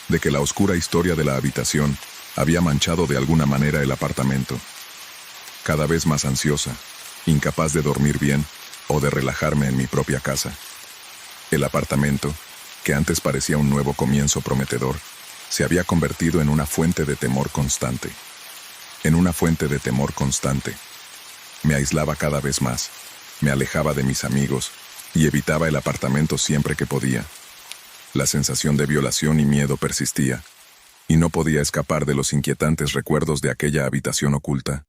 De que la oscura historia de la habitación había manchado de alguna manera el apartamento. Cada vez más ansiosa, incapaz de dormir bien o de relajarme en mi propia casa. El apartamento, que antes parecía un nuevo comienzo prometedor, se había convertido en una fuente de temor constante. En una fuente de temor constante. Me aislaba cada vez más, me alejaba de mis amigos y evitaba el apartamento siempre que podía. La sensación de violación y miedo persistía, y no podía escapar de los inquietantes recuerdos de aquella habitación oculta.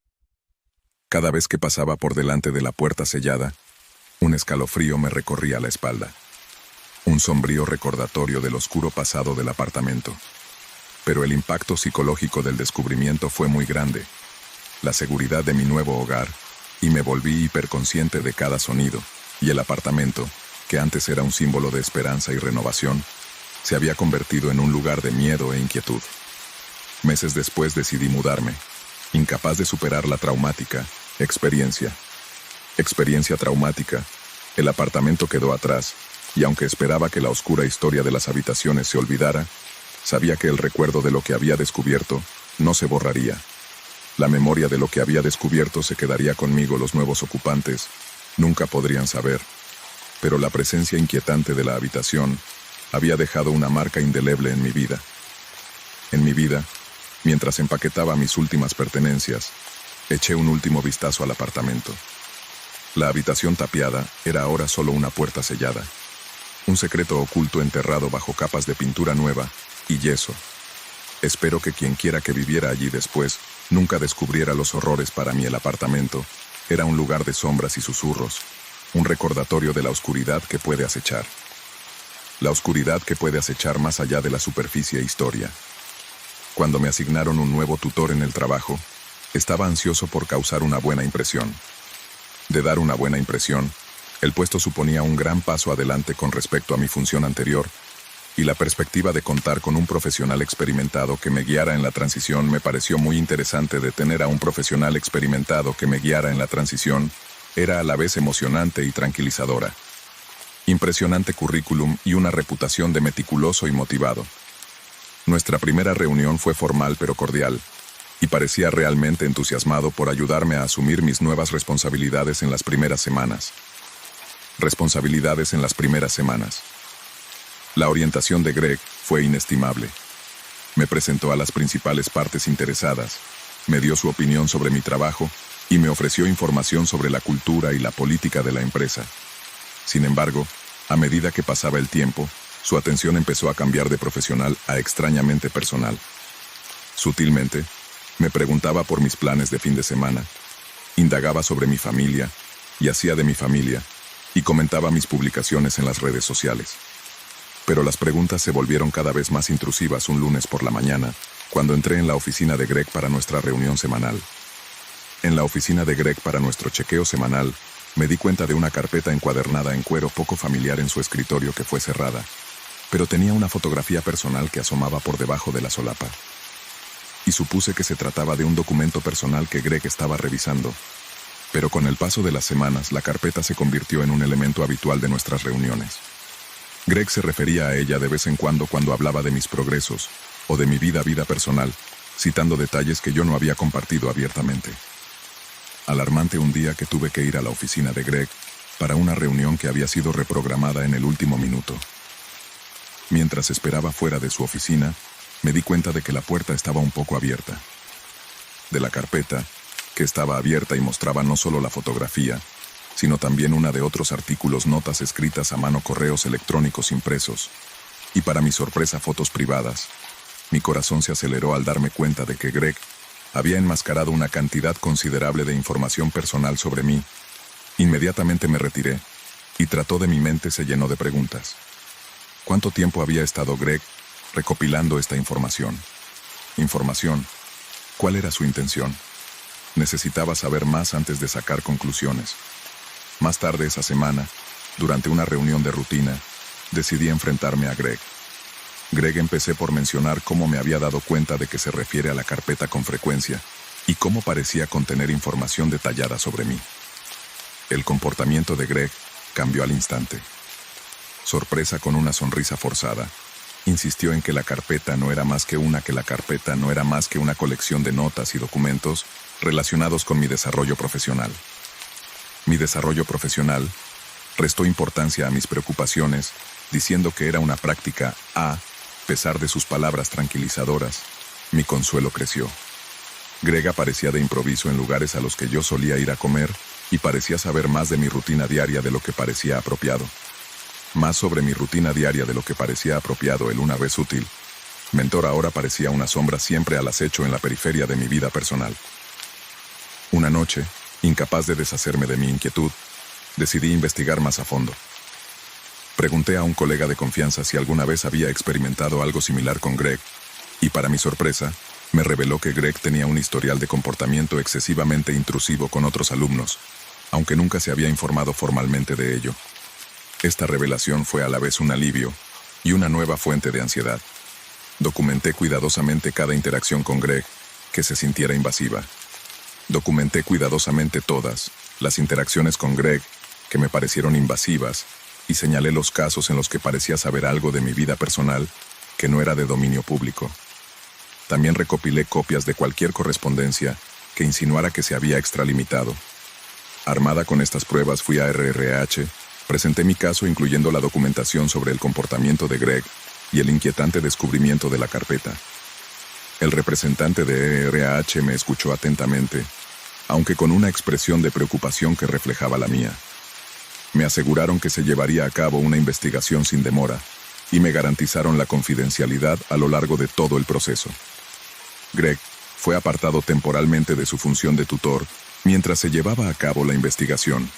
Cada vez que pasaba por delante de la puerta sellada, un escalofrío me recorría la espalda. Un sombrío recordatorio del oscuro pasado del apartamento. Pero el impacto psicológico del descubrimiento fue muy grande. La seguridad de mi nuevo hogar, y me volví hiperconsciente de cada sonido, y el apartamento, que antes era un símbolo de esperanza y renovación, se había convertido en un lugar de miedo e inquietud. Meses después decidí mudarme, incapaz de superar la traumática experiencia. Experiencia traumática. El apartamento quedó atrás, y aunque esperaba que la oscura historia de las habitaciones se olvidara, sabía que el recuerdo de lo que había descubierto no se borraría. La memoria de lo que había descubierto se quedaría conmigo. Los nuevos ocupantes nunca podrían saber, pero la presencia inquietante de la habitación había dejado una marca indeleble en mi vida. En mi vida, mientras empaquetaba mis últimas pertenencias, eché un último vistazo al apartamento. La habitación tapiada era ahora solo una puerta sellada, un secreto oculto enterrado bajo capas de pintura nueva y yeso. Espero que quien quiera que viviera allí después nunca descubriera los horrores. Para mí el apartamento era un lugar de sombras y susurros, un recordatorio de la oscuridad que puede acechar. La oscuridad que puede acechar más allá de la superficie e historia. Cuando me asignaron un nuevo tutor en el trabajo, estaba ansioso por causar una buena impresión. De dar una buena impresión, el puesto suponía un gran paso adelante con respecto a mi función anterior, y la perspectiva de contar con un profesional experimentado que me guiara en la transición me pareció muy interesante. De tener a un profesional experimentado que me guiara en la transición era a la vez emocionante y tranquilizadora. Impresionante currículum y una reputación de meticuloso y motivado. Nuestra primera reunión fue formal pero cordial, y parecía realmente entusiasmado por ayudarme a asumir mis nuevas responsabilidades en las primeras semanas. Responsabilidades en las primeras semanas. La orientación de Greg fue inestimable. Me presentó a las principales partes interesadas, me dio su opinión sobre mi trabajo y me ofreció información sobre la cultura y la política de la empresa. Sin embargo, a medida que pasaba el tiempo, su atención empezó a cambiar de profesional a extrañamente personal. Sutilmente, me preguntaba por mis planes de fin de semana, indagaba sobre mi familia y hacía de mi familia, y comentaba mis publicaciones en las redes sociales. Pero las preguntas se volvieron cada vez más intrusivas un lunes por la mañana, cuando entré en la oficina de Greg para nuestra reunión semanal. En la oficina de Greg para nuestro chequeo semanal, me di cuenta de una carpeta encuadernada en cuero poco familiar en su escritorio que fue cerrada, pero tenía una fotografía personal que asomaba por debajo de la solapa. Y supuse que se trataba de un documento personal que Greg estaba revisando. Pero con el paso de las semanas, la carpeta se convirtió en un elemento habitual de nuestras reuniones. Greg se refería a ella de vez en cuando hablaba de mis progresos, o de mi vida personal, citando detalles que yo no había compartido abiertamente. Alarmante un día que tuve que ir a la oficina de Greg para una reunión que había sido reprogramada en el último minuto. Mientras esperaba fuera de su oficina, me di cuenta de que la puerta estaba un poco abierta. De la carpeta, que estaba abierta y mostraba no solo la fotografía, sino también una de otros artículos, notas escritas a mano, correos electrónicos impresos, y para mi sorpresa fotos privadas. Mi corazón se aceleró al darme cuenta de que Greg había enmascarado una cantidad considerable de información personal sobre mí, Inmediatamente me retiré, y trató de mi mente se llenó de preguntas. ¿Cuánto tiempo había estado Greg recopilando esta información? Información. ¿Cuál era su intención? Necesitaba saber más antes de sacar conclusiones. Más tarde esa semana, durante una reunión de rutina, decidí enfrentarme a Greg. Empecé por mencionar cómo me había dado cuenta de que se refiere a la carpeta con frecuencia y cómo parecía contener información detallada sobre mí. El comportamiento de Greg cambió al instante. Sorpresa con una sonrisa forzada, insistió en que la carpeta no era más que una colección de notas y documentos relacionados con mi desarrollo profesional. Mi desarrollo profesional restó importancia a mis preocupaciones, diciendo que era una práctica a pesar de sus palabras tranquilizadoras. Mi consuelo creció. Greg aparecía de improviso en lugares a los que yo solía ir a comer y parecía saber más de mi rutina diaria de lo que parecía apropiado. Más sobre mi rutina diaria de lo que parecía apropiado el una vez útil. Mentor ahora parecía una sombra siempre al acecho en la periferia de mi vida personal. Una noche, incapaz de deshacerme de mi inquietud, decidí investigar más a fondo. Pregunté a un colega de confianza si alguna vez había experimentado algo similar con Greg, y para mi sorpresa, me reveló que Greg tenía un historial de comportamiento excesivamente intrusivo con otros alumnos, aunque nunca se había informado formalmente de ello. Esta revelación fue a la vez un alivio y una nueva fuente de ansiedad. Documenté cuidadosamente cada interacción con Greg, que se sintiera invasiva. Documenté cuidadosamente todas las interacciones con Greg que me parecieron invasivas y señalé los casos en los que parecía saber algo de mi vida personal que no era de dominio público. También recopilé copias de cualquier correspondencia que insinuara que se había extralimitado. Armada con estas pruebas fui a RRH, presenté mi caso incluyendo la documentación sobre el comportamiento de Greg y el inquietante descubrimiento de la carpeta. El representante de RRH me escuchó atentamente, aunque con una expresión de preocupación que reflejaba la mía. Me aseguraron que se llevaría a cabo una investigación sin demora y me garantizaron la confidencialidad a lo largo de todo el proceso. Greg fue apartado temporalmente de su función de tutor mientras se llevaba a cabo la investigación.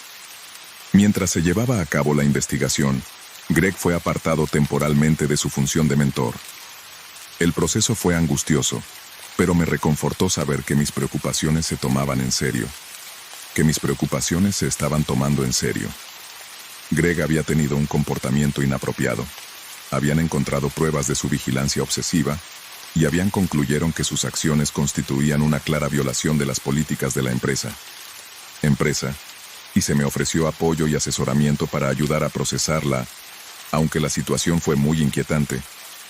Greg fue apartado temporalmente de su función de mentor. El proceso fue angustioso, pero me reconfortó saber que mis preocupaciones se tomaban en serio, que mis preocupaciones se estaban tomando en serio. Greg había tenido un comportamiento inapropiado. Habían encontrado pruebas de su vigilancia obsesiva y habían concluyeron que sus acciones constituían una clara violación de las políticas de la empresa. Y se me ofreció apoyo y asesoramiento para ayudar a procesarla. Aunque la situación fue muy inquietante,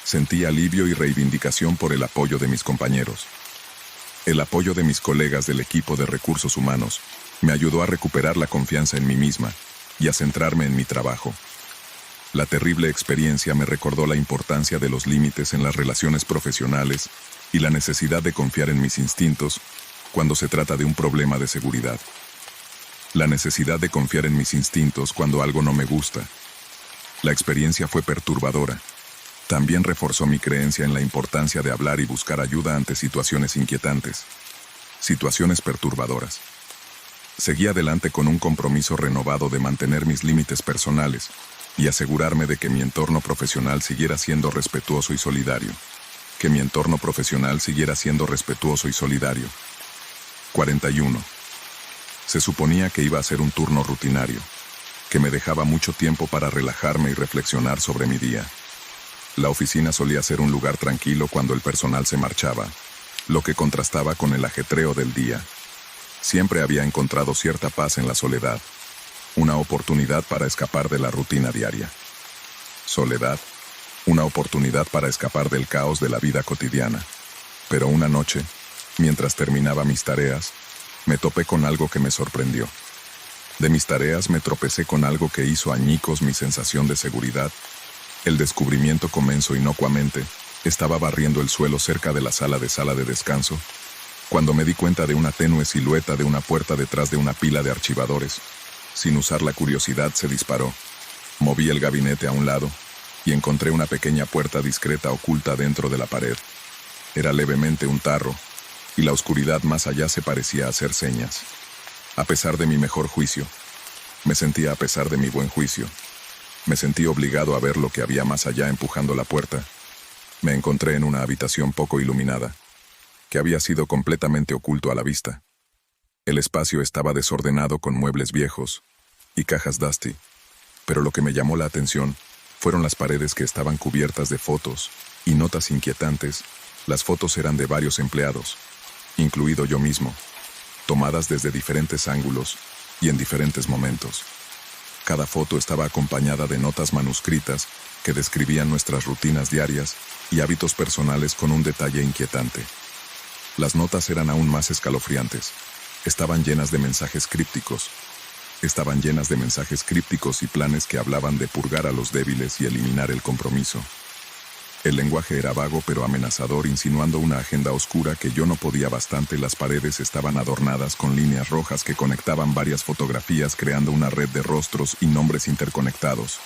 sentí alivio y reivindicación por el apoyo de mis compañeros. El apoyo de mis colegas del equipo de recursos humanos me ayudó a recuperar la confianza en mí misma y a centrarme en mi trabajo. La terrible experiencia me recordó la importancia de los límites en las relaciones profesionales y la necesidad de confiar en mis instintos cuando se trata de un problema de seguridad. La necesidad de confiar en mis instintos cuando algo no me gusta. La experiencia fue perturbadora. También reforzó mi creencia en la importancia de hablar y buscar ayuda ante situaciones inquietantes, situaciones perturbadoras. Seguí adelante con un compromiso renovado de mantener mis límites personales y asegurarme de que mi entorno profesional siguiera siendo respetuoso y solidario. 41. Se suponía que iba a ser un turno rutinario, que me dejaba mucho tiempo para relajarme y reflexionar sobre mi día. La oficina solía ser un lugar tranquilo cuando el personal se marchaba, lo que contrastaba con el ajetreo del día. Siempre había encontrado cierta paz en la soledad, una oportunidad para escapar de la rutina diaria. Soledad, una oportunidad para escapar del caos de la vida cotidiana. Pero una noche, mientras terminaba mis tareas, me topé con algo que me sorprendió. De mis tareas me tropecé con algo que hizo añicos mi sensación de seguridad. El descubrimiento comenzó inocuamente. Estaba barriendo el suelo cerca de la sala de descanso, cuando me di cuenta de una tenue silueta de una puerta detrás de una pila de archivadores. Sin usar la curiosidad se disparó. Moví el gabinete a un lado y encontré una pequeña puerta discreta oculta dentro de la pared. Era levemente un tarro, y la oscuridad más allá se parecía hacer señas. A pesar de mi mejor juicio, Me sentía a pesar de mi buen juicio. Me sentí obligado a ver lo que había más allá empujando la puerta. Me encontré en una habitación poco iluminada, que había sido completamente oculto a la vista. El espacio estaba desordenado con muebles viejos y cajas dusty, pero lo que me llamó la atención fueron las paredes que estaban cubiertas de fotos y notas inquietantes. Las fotos eran de varios empleados, incluido yo mismo, tomadas desde diferentes ángulos y en diferentes momentos. Cada foto estaba acompañada de notas manuscritas que describían nuestras rutinas diarias y hábitos personales con un detalle inquietante. Las notas eran aún más escalofriantes. Estaban llenas de mensajes crípticos. Estaban llenas de mensajes crípticos y planes que hablaban de purgar a los débiles y eliminar el compromiso. El lenguaje era vago pero amenazador, insinuando una agenda oscura que yo no podía bastante. Las paredes estaban adornadas con líneas rojas que conectaban varias fotografías, creando una red de rostros y nombres interconectados.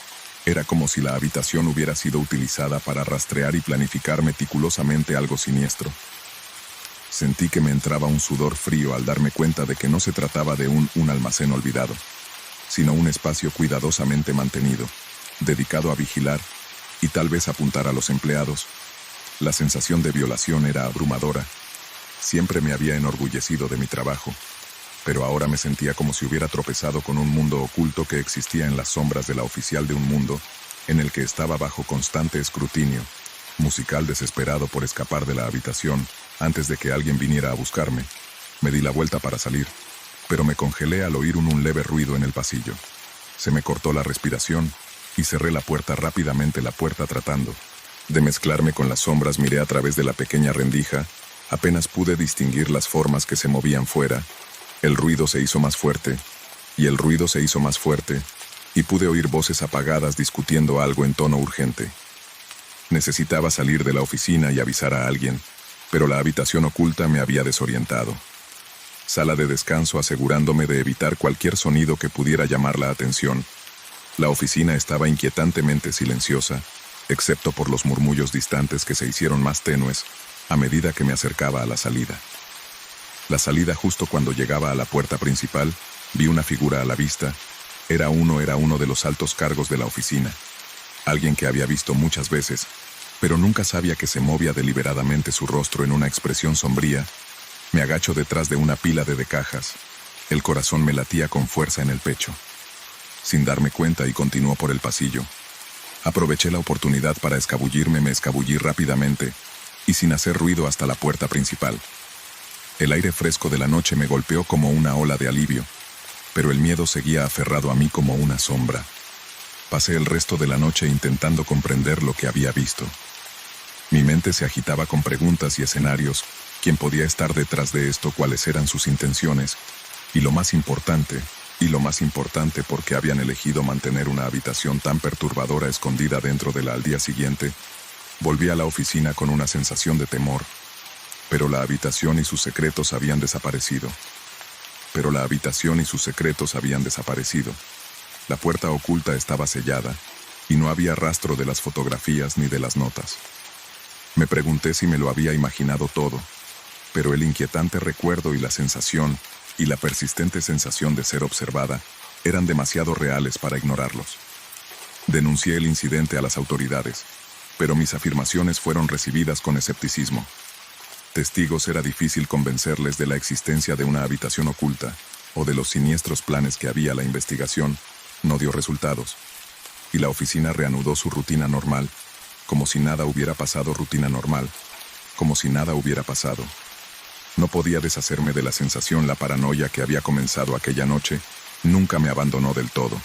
Era como si la habitación hubiera sido utilizada para rastrear y planificar meticulosamente algo siniestro. Sentí que me entraba un sudor frío al darme cuenta de que no se trataba de un almacén olvidado, sino un espacio cuidadosamente mantenido, dedicado a vigilar y tal vez apuntar a los empleados. La sensación de violación era abrumadora. Siempre me había enorgullecido de mi trabajo, pero ahora me sentía como si hubiera tropezado con un mundo oculto que existía en las sombras de la oficial de un mundo en el que estaba bajo constante escrutinio, musical desesperado por escapar de la habitación antes de que alguien viniera a buscarme. Me di la vuelta para salir, pero me congelé al oír un leve ruido en el pasillo. Se me cortó la respiración y cerré la puerta rápidamente, tratando de mezclarme con las sombras. Miré a través de la pequeña rendija. Apenas pude distinguir las formas que se movían fuera. El ruido se hizo más fuerte, y el ruido se hizo más fuerte, y pude oír voces apagadas discutiendo algo en tono urgente. Necesitaba salir de la oficina y avisar a alguien, pero la habitación oculta me había desorientado. Sala de descanso, asegurándome de evitar cualquier sonido que pudiera llamar la atención. La oficina estaba inquietantemente silenciosa, excepto por los murmullos distantes que se hicieron más tenues a medida que me acercaba a la salida. La salida, justo cuando llegaba a la puerta principal, vi una figura a la vista. Era uno de los altos cargos de la oficina. Alguien que había visto muchas veces, pero nunca sabía que se movía deliberadamente su rostro en una expresión sombría. Me agacho detrás de una pila de cajas. El corazón me latía con fuerza en el pecho. Sin darme cuenta, y continuó por el pasillo. Aproveché la oportunidad para escabullirme. Me escabullí rápidamente y sin hacer ruido hasta la puerta principal. El aire fresco de la noche me golpeó como una ola de alivio, pero el miedo seguía aferrado a mí como una sombra. Pasé el resto de la noche intentando comprender lo que había visto. Mi mente se agitaba con preguntas y escenarios. ¿Quién podía estar detrás de esto? ¿Cuáles eran sus intenciones? Y lo más importante, ¿por qué habían elegido mantener una habitación tan perturbadora escondida dentro de la? Al día siguiente, volví a la oficina con una sensación de temor. Pero la habitación y sus secretos habían desaparecido. La puerta oculta estaba sellada, y no había rastro de las fotografías ni de las notas. Me pregunté si me lo había imaginado todo, pero el inquietante recuerdo y la sensación, y la persistente sensación de ser observada, eran demasiado reales para ignorarlos. Denuncié el incidente a las autoridades, pero mis afirmaciones fueron recibidas con escepticismo. Testigos era difícil convencerles de la existencia de una habitación oculta, o de los siniestros planes que había. La investigación no dio resultados, y la oficina reanudó su rutina normal, como si nada hubiera pasado. No podía deshacerme de la sensación. La paranoia que había comenzado aquella noche nunca me abandonó del todo.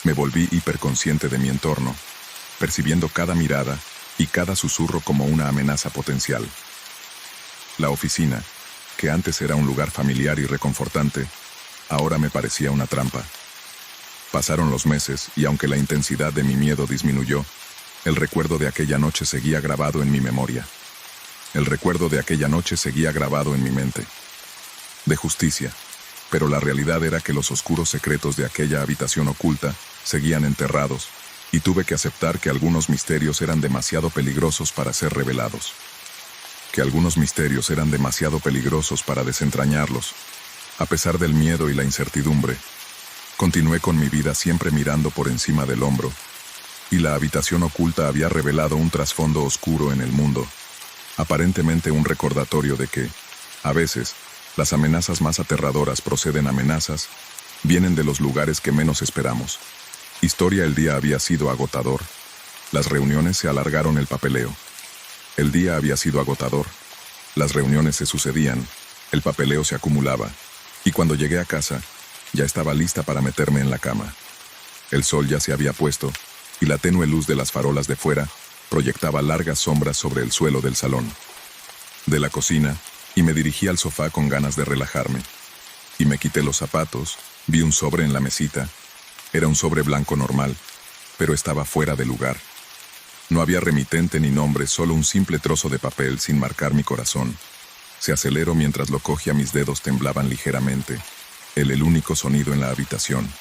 Me volví hiperconsciente de mi entorno, percibiendo cada mirada y cada susurro como una amenaza potencial. La oficina, que antes era un lugar familiar y reconfortante, ahora me parecía una trampa. Pasaron los meses y aunque la intensidad de mi miedo disminuyó, el recuerdo de aquella noche seguía grabado en mi memoria. El recuerdo de aquella noche seguía grabado en mi mente. De justicia, pero la realidad era que los oscuros secretos de aquella habitación oculta seguían enterrados, y tuve que aceptar que algunos misterios eran demasiado peligrosos para ser revelados. Que algunos misterios eran demasiado peligrosos para desentrañarlos, a pesar del miedo y la incertidumbre. Continué con mi vida siempre mirando por encima del hombro, y la habitación oculta había revelado un trasfondo oscuro en el mundo, aparentemente un recordatorio de que, a veces, las amenazas más aterradoras vienen de los lugares que menos esperamos. El día había sido agotador. Las reuniones se alargaron el papeleo. El día había sido agotador. Las reuniones se sucedían, el papeleo se acumulaba, y cuando llegué a casa, ya estaba lista para meterme en la cama. El sol ya se había puesto, y la tenue luz de las farolas de fuera proyectaba largas sombras sobre el suelo del salón. De la cocina, y me dirigí al sofá con ganas de relajarme. Y me quité los zapatos, vi un sobre en la mesita. Era un sobre blanco normal, pero estaba fuera de lugar. No había remitente ni nombre, solo un simple trozo de papel sin marcar mi corazón. Se aceleró mientras lo cogía, mis dedos temblaban ligeramente. El único sonido en la habitación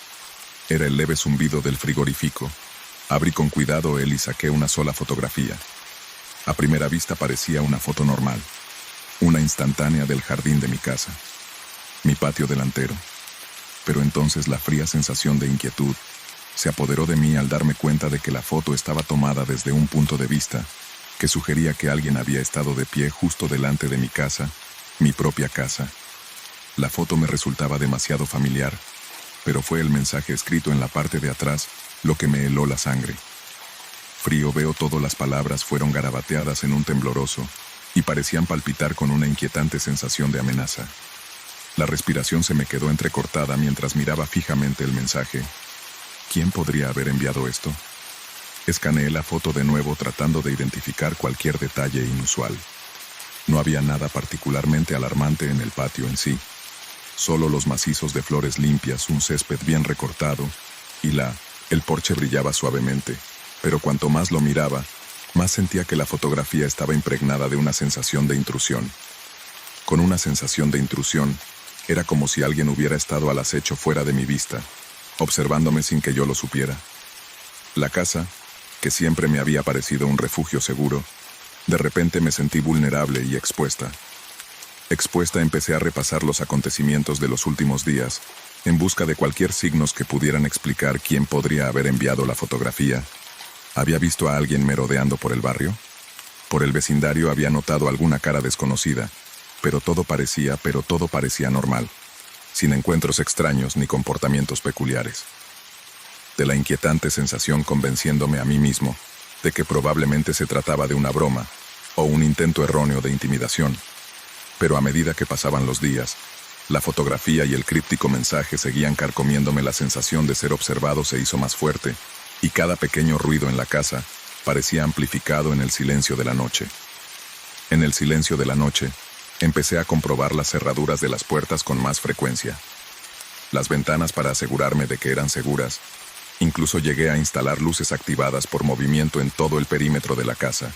era el leve zumbido del frigorífico. Abrí con cuidado él y saqué una sola fotografía. A primera vista parecía una foto normal, una instantánea del jardín de mi casa, mi patio delantero. Pero entonces la fría sensación de inquietud se apoderó de mí al darme cuenta de que la foto estaba tomada desde un punto de vista que sugería que alguien había estado de pie justo delante de mi casa, mi propia casa. La foto me resultaba demasiado familiar, pero fue el mensaje escrito en la parte de atrás lo que me heló la sangre. Frío veo todo, las palabras fueron garabateadas en un tembloroso y parecían palpitar con una inquietante sensación de amenaza. La respiración se me quedó entrecortada mientras miraba fijamente el mensaje. ¿Quién podría haber enviado esto? Escaneé la foto de nuevo tratando de identificar cualquier detalle inusual. No había nada particularmente alarmante en el patio en sí. Solo los macizos de flores limpias, un césped bien recortado y el porche brillaba suavemente, pero cuanto más lo miraba, más sentía que la fotografía estaba impregnada de una sensación de intrusión. Con una sensación de intrusión, era como si alguien hubiera estado al acecho fuera de mi vista, observándome sin que yo lo supiera. La casa, que siempre me había parecido un refugio seguro, de repente me sentí vulnerable y expuesta. Empecé a repasar los acontecimientos de los últimos días, en busca de cualquier signos que pudieran explicar quién podría haber enviado la fotografía. ¿Había visto a alguien merodeando por el barrio? Por el vecindario había notado alguna cara desconocida, pero todo parecía normal, sin encuentros extraños ni comportamientos peculiares. De la inquietante sensación convenciéndome a mí mismo de que probablemente se trataba de una broma o un intento erróneo de intimidación. Pero a medida que pasaban los días, la fotografía y el críptico mensaje seguían carcomiéndome. La sensación de ser observado se hizo más fuerte, y cada pequeño ruido en la casa parecía amplificado en el silencio de la noche. En el silencio de la noche, empecé a comprobar las cerraduras de las puertas con más frecuencia. Las ventanas para asegurarme de que eran seguras. Incluso llegué a instalar luces activadas por movimiento en todo el perímetro de la casa,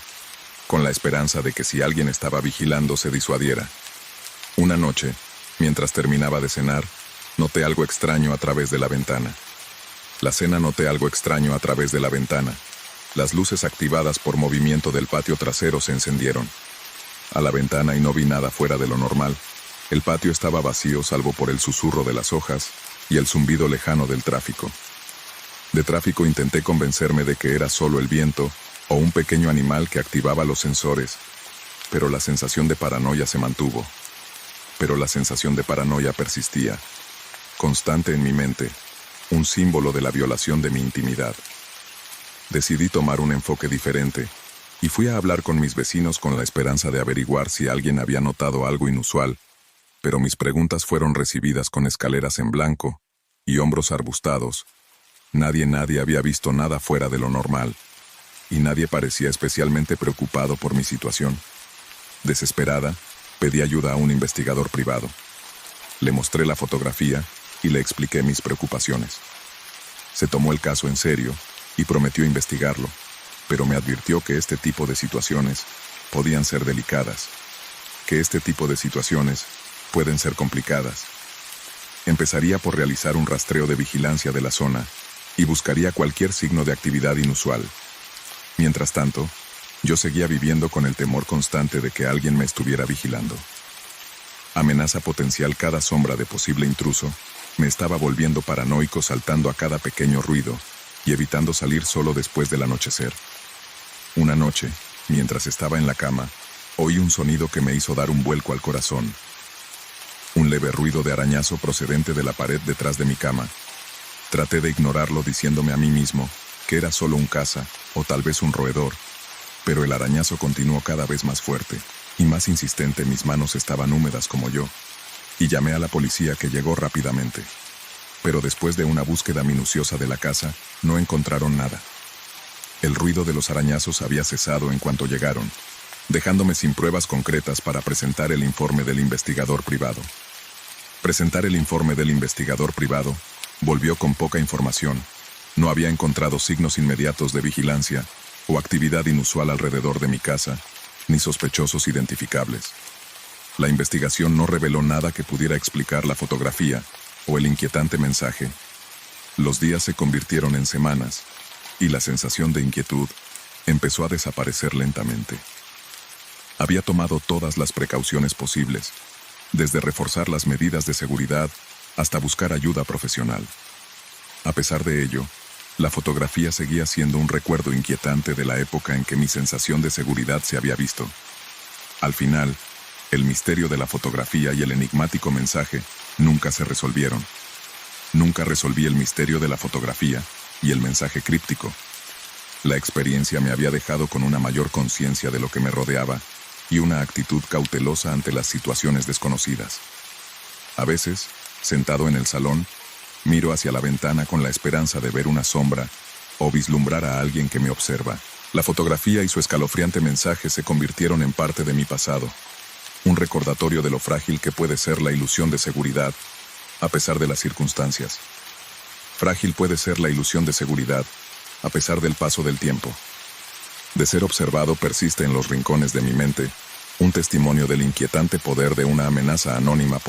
con la esperanza de que si alguien estaba vigilando se disuadiera. Una noche, mientras terminaba de cenar, noté algo extraño a través de la ventana. Noté algo extraño a través de la ventana. Las luces activadas por movimiento del patio trasero se encendieron. A la ventana y no vi nada fuera de lo normal. El patio estaba vacío salvo por el susurro de las hojas y el zumbido lejano del tráfico. De tráfico intenté convencerme de que era solo el viento o un pequeño animal que activaba los sensores, pero la sensación de paranoia se mantuvo. Pero la sensación de paranoia persistía, constante en mi mente, un símbolo de la violación de mi intimidad. Decidí tomar un enfoque diferente y fui a hablar con mis vecinos con la esperanza de averiguar si alguien había notado algo inusual, pero mis preguntas fueron recibidas con escaleras en blanco y hombros arbustados. Nadie había visto nada fuera de lo normal, y nadie parecía especialmente preocupado por mi situación. Desesperada, pedí ayuda a un investigador privado. Le mostré la fotografía y le expliqué mis preocupaciones. Se tomó el caso en serio y prometió investigarlo, pero me advirtió que este tipo de situaciones podían ser delicadas, que este tipo de situaciones pueden ser complicadas. Empezaría por realizar un rastreo de vigilancia de la zona y buscaría cualquier signo de actividad inusual. Mientras tanto, yo seguía viviendo con el temor constante de que alguien me estuviera vigilando. Amenaza potencial: cada sombra de posible intruso Me estaba volviendo paranoico, saltando a cada pequeño ruido y evitando salir solo después del anochecer. Una noche, mientras estaba en la cama, oí un sonido que me hizo dar un vuelco al corazón. Un leve ruido de arañazo procedente de la pared detrás de mi cama. Traté de ignorarlo diciéndome a mí mismo que era solo un caza o tal vez un roedor, pero el arañazo continuó cada vez más fuerte y más insistente. Mis manos estaban húmedas como yo, y llamé a la policía, que llegó rápidamente. Pero después de una búsqueda minuciosa de la casa, no encontraron nada. El ruido de los arañazos había cesado en cuanto llegaron, dejándome sin pruebas concretas para presentar el informe del investigador privado. Presentar el informe del investigador privado volvió con poca información. No había encontrado signos inmediatos de vigilancia o actividad inusual alrededor de mi casa, ni sospechosos identificables. La investigación no reveló nada que pudiera explicar la fotografía o el inquietante mensaje. Los días se convirtieron en semanas, y la sensación de inquietud empezó a desaparecer lentamente. Había tomado todas las precauciones posibles, desde reforzar las medidas de seguridad hasta buscar ayuda profesional. A pesar de ello, la fotografía seguía siendo un recuerdo inquietante de la época en que mi sensación de seguridad se había visto. Al final, el misterio de la fotografía y el enigmático mensaje nunca se resolvieron. Nunca resolví el misterio de la fotografía y el mensaje críptico. La experiencia me había dejado con una mayor conciencia de lo que me rodeaba y una actitud cautelosa ante las situaciones desconocidas. A veces, sentado en el salón, miro hacia la ventana con la esperanza de ver una sombra o vislumbrar a alguien que me observa. La fotografía y su escalofriante mensaje se convirtieron en parte de mi pasado, un recordatorio de lo frágil que puede ser la ilusión de seguridad, a pesar de las circunstancias. Frágil puede ser la ilusión de seguridad, a pesar del paso del tiempo. De ser observado, persiste en los rincones de mi mente un testimonio del inquietante poder de una amenaza anónima,